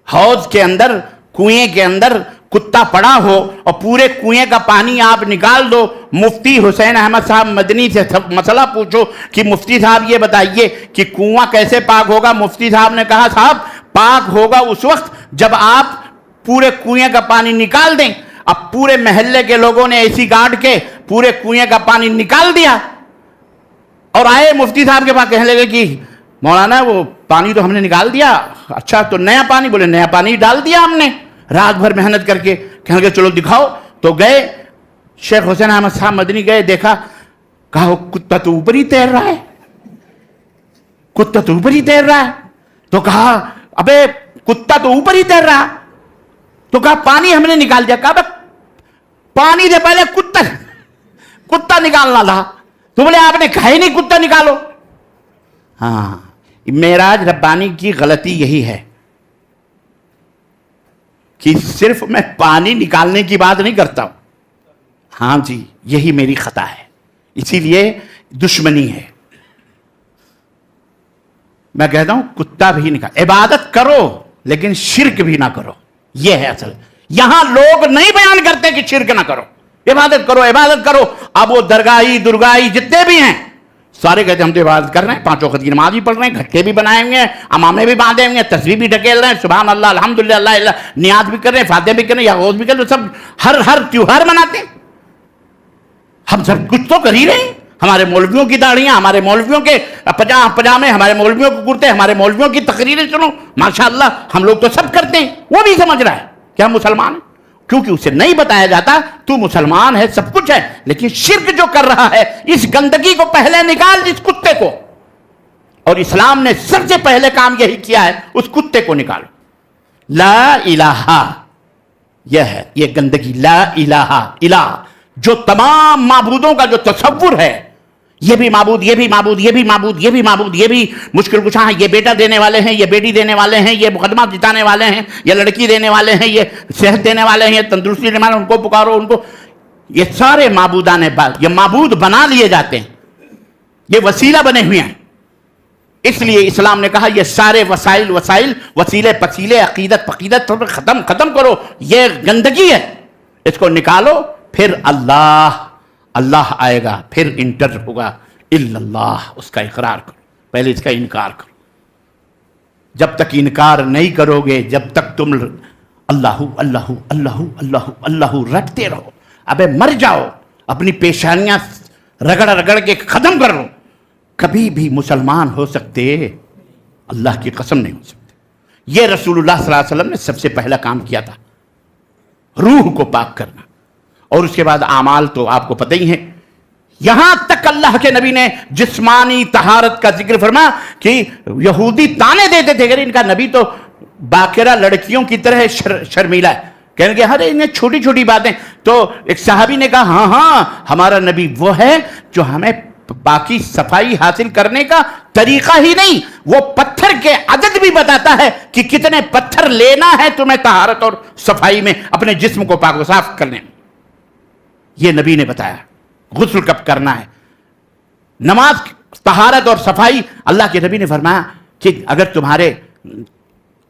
حوض کے اندر، کنویں کے اندر کتا پڑا ہو اور پورے کنویں کا پانی آپ نکال دو، مفتی حسین احمد صاحب مدنی سے مسئلہ پوچھو کہ مفتی صاحب یہ بتائیے کہ کنواں کیسے پاک ہوگا؟ مفتی صاحب نے کہا صاحب پاک ہوگا اس وقت جب آپ پورے کنویں کا پانی نکال دیں. اب پورے محلے کے لوگوں نے ایسی گاڑ کے پورے کنویں کا پانی نکال دیا اور آئے مفتی صاحب کے پاس کہنے لگے کہ مولانا وہ پانی تو ہم نے نکال دیا، اچھا تو نیا پانی؟ بولے نیا پانی ڈال دیا ہم نے رات بھر محنت کر کے. کہنے لگے چلو دکھاؤ. تو گئے شیخ حسین احمد صاحب مدنی گئے، دیکھا، کہا وہ کتا تو اوپر ہی تیر رہا ہے، کتا تو اوپر ہی تیر رہا ہے. تو کہا ابے کتا تو اوپر ہی تیر رہا. تو کہا پانی ہم نے نکال دیا. کہا پانی سے پہلے کتا نکالنا تھا. تو بولے آپ نے کہا ہی نہیں کتا نکالو. ہاں معراج ربانی کی غلطی یہی ہے کہ صرف میں پانی نکالنے کی بات نہیں کرتا ہوں. ہاں جی یہی میری خطا ہے، اسی لیے دشمنی ہے. میں کہتا ہوں کتا بھی نکال، عبادت کرو لیکن شرک بھی نہ کرو. یہ ہے اصل. یہاں لوگ نہیں بیان کرتے کہ شرک نہ کرو، عبادت کرو عبادت کرو. اب وہ درگاہی درگاہی جتنے بھی ہیں سارے کہتے ہیں ہم تو عبادت کر رہے ہیں، 5 وقت کی نماز بھی پڑھ رہے ہیں، گھٹے بھی بنائے ہوئے ہیں، امامے بھی باندھے ہوئے ہیں، تسبیح بھی ڈھکیل رہے ہیں، سبحان اللہ الحمدللہ اللہ اللہ، نیاز بھی کر رہے ہیں، فاتحہ بھی کر رہے ہیں، یا غوث بھی کر رہے ہیں، سب ہر تیوہار مناتے ہیں. ہم سب کچھ تو کر ہی رہے ہیں. ہمارے مولویوں کی داڑیاں، ہمارے مولویوں کے پجامے، ہمارے مولویوں کے کرتے، ہمارے مولویوں کی تقریریں سنو، ماشاءاللہ ہم لوگ تو سب کرتے ہیں. وہ بھی سمجھ رہا ہے کہ ہم مسلمان ہیں، کیونکہ اسے نہیں بتایا جاتا تو مسلمان ہے، سب کچھ ہے، لیکن شرک جو کر رہا ہے اس گندگی کو پہلے نکال، اس کتے کو. اور اسلام نے سب سے پہلے کام یہی کیا ہے، اس کتے کو نکالو. لا الہ یہ ہے، یہ گندگی. لا الہ، الہ جو تمام معبودوں کا جو تصور ہے، یہ بھی معبود، یہ بھی معبود، یہ بھی معبود، یہ بھی معبود، یہ بھی مشکل کشا ہیں، یہ بیٹا دینے والے ہیں، یہ بیٹی دینے والے ہیں، یہ مقدمہ جتانے والے ہیں، یہ لڑکی دینے والے ہیں، یہ صحت دینے والے ہیں، یہ تندرستی دینے والے ہیں، ان کو پکارو، ان کو. یہ سارے معبودان یہ معبود بنا لیے جاتے ہیں، یہ وسیلہ بنے ہوئے ہیں. اس لیے اسلام نے کہا یہ سارے وسائل وسیلے پسیلے عقیدت فقیدت ختم کرو. یہ گندگی ہے، اس کو نکالو. پھر اللہ اللہ آئے گا، پھر انٹر ہوگا اللہ، اس کا اقرار کرو، پہلے اس کا انکار کرو۔ جب تک انکار نہیں کرو گے، جب تک تم اللہ اللہ اللہ اللہ اللہ رٹتے رہو، ابے مر جاؤ، اپنی پیشانیاں رگڑ رگڑ کے ختم کر لو، کبھی بھی مسلمان ہو سکتے؟ اللہ کی قسم نہیں ہو سکتے۔ یہ رسول اللہ صلی اللہ علیہ وسلم نے سب سے پہلا کام کیا تھا، روح کو پاک کرنا، اور اس کے بعد اعمال تو آپ کو پتہ ہی ہے۔ یہاں تک اللہ کے نبی نے جسمانی طہارت کا ذکر فرما کہ یہودی تانے دیتے تھے کہ ان کا نبی تو باقرہ لڑکیوں کی طرح شرمیلا ہے، کہنے کہ ہر انہیں چھوٹی چھوٹی باتیں۔ تو ایک صحابی نے کہا ہاں ہمارا نبی وہ ہے جو ہمیں باقی صفائی حاصل کرنے کا طریقہ ہی نہیں، وہ پتھر کے عدد بھی بتاتا ہے کہ کتنے پتھر لینا ہے تمہیں طہارت اور صفائی میں، اپنے جسم کو پاک و صاف کرنے میں۔ یہ نبی نے بتایا غسل کب کرنا ہے، نماز، طہارت اور صفائی۔ اللہ کے نبی نے فرمایا کہ اگر تمہارے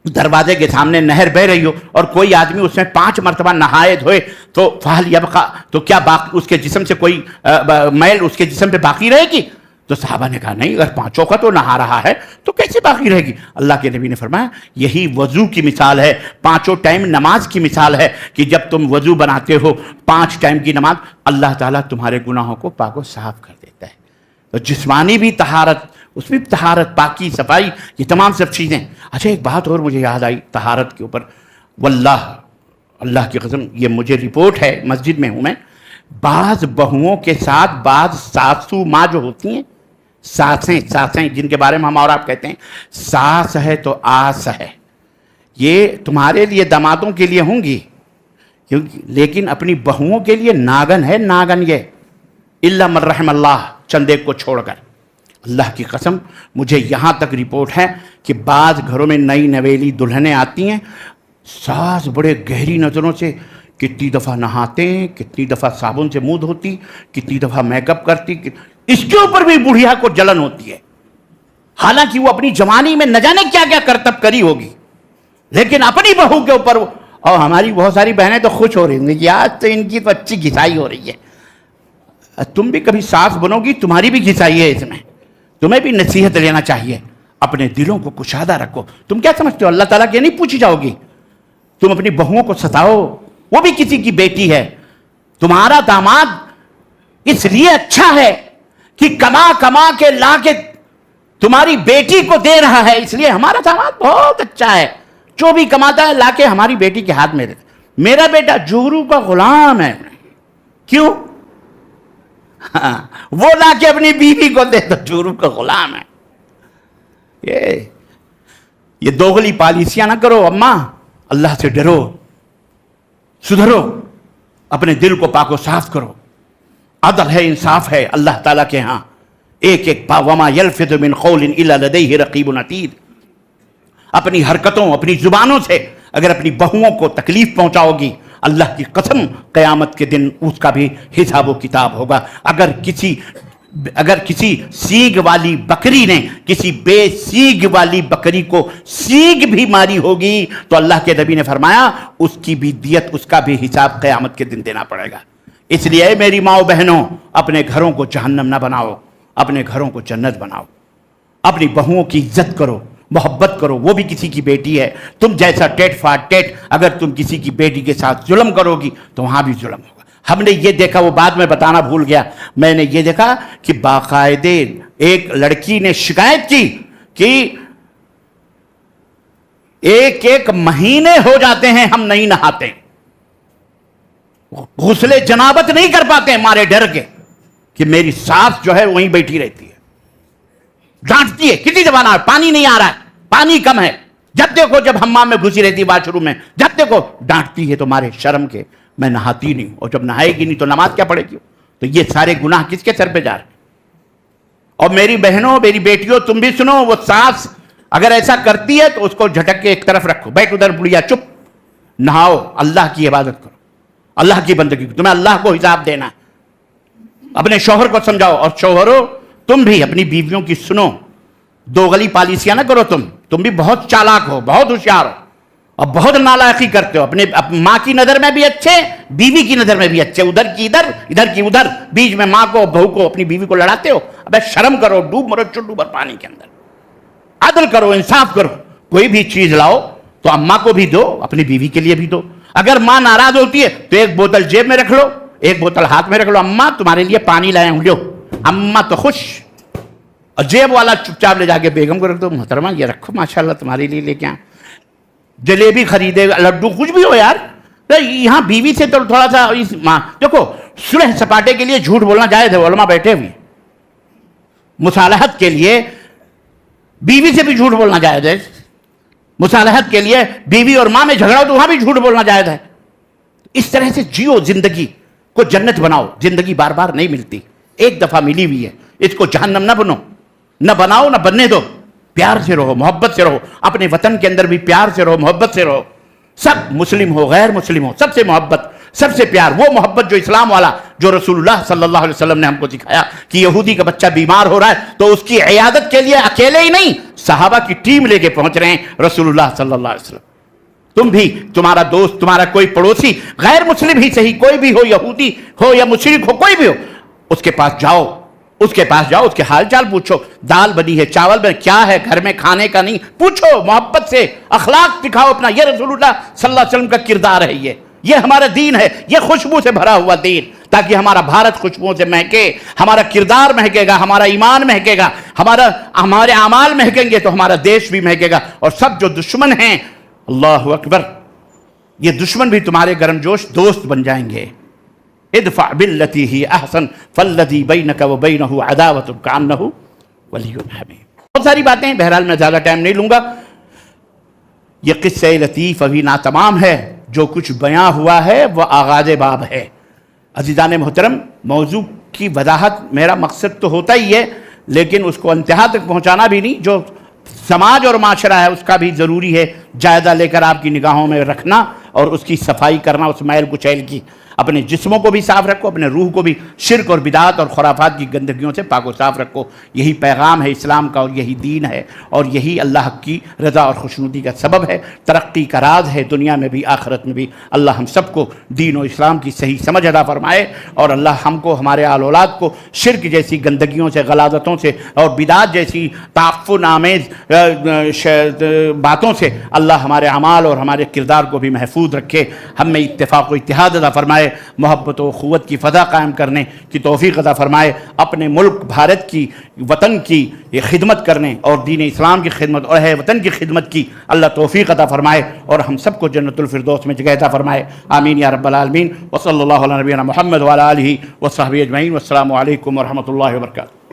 دروازے کے سامنے نہر بہ رہی ہو اور کوئی آدمی اس میں 5 مرتبہ نہائے دھوئے تو فہل یبقا، تو کیا اس کے جسم سے کوئی میل اس کے جسم پہ باقی رہے گی؟ تو صحابہ نے کہا نہیں، اگر 5 کا تو نہا رہا ہے تو کیسے باقی رہے گی؟ اللہ کے نبی نے فرمایا یہی وضو کی مثال ہے، 5 ٹائم نماز کی مثال ہے کہ جب تم وضو بناتے ہو 5 ٹائم کی نماز، اللہ تعالیٰ تمہارے گناہوں کو پاک و صاف کر دیتا ہے۔ تو جسمانی بھی طہارت، اس میں طہارت، پاکی، صفائی، یہ تمام سب چیزیں۔ اچھا ایک بات اور مجھے یاد آئی طہارت کے اوپر، واللہ اللہ کی قسم یہ مجھے رپورٹ ہے، مسجد میں ہوں میں، بعض بہوؤں کے ساتھ بعض ساسو ماں جو ہوتی ہیں، ساسیں جن کے بارے میں ہم اور آپ کہتے ہیں ساس ہے تو آس ہے، یہ تمہارے لیے دامادوں کے لیے ہوں گی، لیکن اپنی بہوؤں کے لیے ناگن ہے، ناگن یہ الا من رحم اللہ، چند ایک کو چھوڑ کر۔ اللہ کی قسم مجھے یہاں تک رپورٹ ہے کہ بعض گھروں میں نئی نویلی دلہنیں آتی ہیں، ساس بڑے گہری نظروں سے کتنی دفعہ نہاتے ہیں، کتنی دفعہ صابن سے منہ دھوتی، کتنی دفعہ میک اپ کرتی، اس کے اوپر بھی بڑھیا کو جلن ہوتی ہے، حالانکہ وہ اپنی جوانی میں نہ جانے کیا کیا کرتب کری ہوگی، لیکن اپنی بہو کے اوپر اور ہماری بہت ساری بہنیں تو خوش ہو رہی ہیں کہ آج تو ان کی تو اچھی گھسائی ہو رہی ہے۔ تم بھی کبھی ساس بنو گی، تمہاری بھی گھسائی ہے اس میں، تمہیں بھی نصیحت لینا چاہیے، اپنے دلوں کو کشادہ رکھو۔ تم کیا سمجھتے ہو اللہ تعالیٰ کی نہیں پوچھی جاؤ گی؟ تم اپنی بہوؤں کو ستاؤ، وہ بھی کسی کی بیٹی ہے، تمہارا داماد اس لیے اچھا ہے کہ کما کما کے لا کے تمہاری بیٹی کو دے رہا ہے، اس لیے ہمارا داماد بہت اچھا ہے، جو بھی کماتا ہے لا کے ہماری بیٹی کے ہاتھ میں دیتا۔ میرا بیٹا جورو کا غلام ہے، کیوں؟ وہ لا کے اپنی بیوی کو دے تو جورو کا غلام ہے۔ یہ دوغلی پالیسیاں نہ کرو اماں، اللہ سے ڈرو، سدھرو، اپنے دل کو پاک و صاف کرو۔ عدل ہے، انصاف ہے اللہ تعالیٰ کے ہاں، ایک ایک وما یلفظ من قول الا لدیہ رقیب عتید۔ اپنی حرکتوں، اپنی زبانوں سے اگر اپنی بہوؤں کو تکلیف پہنچاؤ گی، اللہ کی قسم قیامت کے دن اس کا بھی حساب و کتاب ہوگا۔ اگر کسی سیگ والی بکری نے کسی بے سیگ والی بکری کو سیگ بھی ماری ہوگی تو اللہ کے نبی نے فرمایا اس کی بھی دیت، اس کا بھی حساب قیامت کے دن دینا پڑے گا۔ اس لیے میری ماں بہنوں، اپنے گھروں کو جہنم نہ بناؤ، اپنے گھروں کو جنت بناؤ، اپنی بہوؤں کی عزت کرو، محبت کرو، وہ بھی کسی کی بیٹی ہے۔ تم جیسا ٹیٹ فاٹ ٹیٹ اگر تم کسی کی بیٹی کے ساتھ ظلم کرو گی تو وہاں بھی ظلم ہوگا۔ ہم نے یہ دیکھا، وہ بعد میں بتانا بھول گیا، میں نے یہ دیکھا کہ باقاعدے ایک لڑکی نے شکایت کی کہ ایک مہینے ہو جاتے ہیں ہم نہیں نہاتے، غسل جنابت نہیں کر پاتے ہمارے ڈر کے کہ میری ساس جو ہے وہیں بیٹھی رہتی ہے، ڈانٹتی ہے، کتنی دفعہ نہ پانی نہیں آ رہا ہے، پانی کم ہے، جب دیکھو جب حمام میں گھسی رہتی ہے، واش روم میں جب دیکھو ڈانٹتی ہے، تمہارے شرم کے میں نہاتی نہیں ہوں، اور جب نہائے گی نہیں تو نماز کیا پڑھے گی؟ تو یہ سارے گناہ کس کے سر پہ جا رہے ہیں؟ اور میری بہنوں، میری بیٹیوں، تم بھی سنو، وہ ساس اگر ایسا کرتی ہے تو اس کو جھٹک کے ایک طرف رکھو، بیٹھ ادھر بڑھیا چپ، نہاؤ، اللہ کی عبادت کرو، اللہ کی بندگی، تمہیں اللہ کو حساب دینا ہے۔ اپنے شوہر کو سمجھاؤ، اور شوہروں تم بھی اپنی بیویوں کی سنو، دوغلی پالیسیاں نہ کرو، تم بھی بہت چالاک ہو، بہت ہوشیار ہو، اور بہت نالائقی کرتے ہو، اپنے ماں کی نظر میں بھی اچھے، بیوی کی نظر میں بھی اچھے، ادھر کی ادھر ادھر کی ادھر، بیچ میں ماں کو بہو کو اپنی بیوی کو لڑاتے ہو. ابے شرم کرو، ڈوب مرو چڈو بھر پانی کے اندر. عدل کرو، انصاف کرو. کوئی بھی چیز لاؤ تو اماں کو بھی دو، اپنی بیوی کے لیے بھی دو. اگر ماں ناراض ہوتی ہے تو ایک بوتل جیب میں رکھ لو، ایک بوتل ہاتھ میں رکھ لو، اماں تمہارے لیے پانی لائے ہوں، لو. اماں تو خوش. اور جیب والا چپ چاپ لے جا کے بیگم کو رکھ دو، محترمہ یہ رکھو ماشاءاللہ تمہارے لیے لے کے آئیں. جلیبی خریدے، لڈو، کچھ بھی ہو یار. یہاں بیوی سے تو تھوڑا سا دیکھو، صلح سپاٹے کے لیے جھوٹ بولنا جائز ہے، علماء بیٹھے ہوئے. مصالحت کے لیے بیوی سے بھی جھوٹ بولنا جائز ہے. مصالحت کے لیے بیوی اور ماں میں جھگڑا ہو تو وہاں بھی جھوٹ بولنا جائز ہے. اس طرح سے جیو، زندگی کو جنت بناؤ. زندگی بار بار نہیں ملتی، ایک دفعہ ملی ہوئی ہے، اس کو جہنم نہ بنو، نہ بناؤ نہ بننے دو. پیار سے رہو، محبت سے رہو. اپنے وطن کے اندر بھی پیار سے رہو، محبت سے رہو. سب مسلم ہو غیر مسلم ہو، سب سے محبت، سب سے پیار. وہ محبت جو اسلام والا، جو رسول اللہ صلی اللہ علیہ وسلم نے ہم کو سکھایا کہ یہودی کا بچہ بیمار ہو رہا ہے تو اس کی عیادت کے لیے اکیلے ہی نہیں، صحابہ کی ٹیم لے کے پہنچ رہے ہیں رسول اللہ صلی اللہ علیہ وسلم. تم بھی، تمہارا دوست، تمہارا کوئی پڑوسی، غیر مسلم ہی صحیح، کوئی بھی ہو، یہودی ہو یا مشرک ہو، کوئی بھی ہو، اس کے پاس جاؤ، اس کے پاس جاؤ، اس کے حال چال پوچھو. دال بنی ہے، چاول بنی، کیا ہے گھر میں کھانے کا، نہیں پوچھو. محبت سے اخلاق دکھاؤ اپنا. یہ رسول اللہ صلی اللہ علیہ وسلم کا کردار ہے. یہ ہمارا دین ہے، یہ خوشبو سے بھرا ہوا دین، تاکہ ہمارا بھارت خوشبو سے مہکے. ہمارا کردار مہکے گا، ہمارا ایمان مہکے گا، ہمارے اعمال مہکیں گے تو ہمارا دیش بھی مہکے گا. اور سب جو دشمن ہیں، اللہ اکبر، یہ دشمن بھی تمہارے گرم جوش دوست بن جائیں گے. ادفع باللتی ہی احسن فالذی بینک وبینہ عداوۃ کأنہ ولی حمیم. بہت ساری باتیں ہیں، بہرحال میں زیادہ ٹائم نہیں لوں گا. یہ قصہ لطیف ابھی ناتمام ہے. جو کچھ بیاں ہوا ہے وہ آغاز باب ہے. عزیزان محترم، موضوع کی وضاحت میرا مقصد تو ہوتا ہی ہے، لیکن اس کو انتہا تک پہنچانا بھی نہیں. جو سماج اور معاشرہ ہے اس کا بھی ضروری ہے جائزہ لے کر آپ کی نگاہوں میں رکھنا اور اس کی صفائی کرنا، اس میل کچیل کی. اپنے جسموں کو بھی صاف رکھو، اپنے روح کو بھی شرک اور بدعات اور خرافات کی گندگیوں سے پاک و صاف رکھو. یہی پیغام ہے اسلام کا اور یہی دین ہے اور یہی اللہ کی رضا اور خوشنودی کا سبب ہے، ترقی کا راز ہے دنیا میں بھی آخرت میں بھی. اللہ ہم سب کو دین و اسلام کی صحیح سمجھ عطا فرمائے اور اللہ ہم کو، ہمارے آل اولاد کو شرک جیسی گندگیوں سے، غلاظتوں سے اور بدعات جیسی تعفن آمیز باتوں سے اللہ ہمارے اعمال اور ہمارے کردار کو بھی محفوظ رکھے. ہم میں اتفاق و اتحاد عطا فرمائے، محبت و قوت کی فضا قائم کرنے کی توفیق عطا فرمائے. اپنے ملک بھارت کی، وطن کی یہ خدمت کرنے اور دین اسلام کی خدمت اور اہل وطن کی خدمت کی اللہ توفیق عطا فرمائے اور ہم سب کو جنت الفردوس میں جگہ عطا فرمائے. آمین یا رب العالمین. وصلی اللہ علی نبینا محمد وعلی آلہ وصحبہ اجمعین. والسلام علیکم ورحمۃ اللہ وبرکاتہ.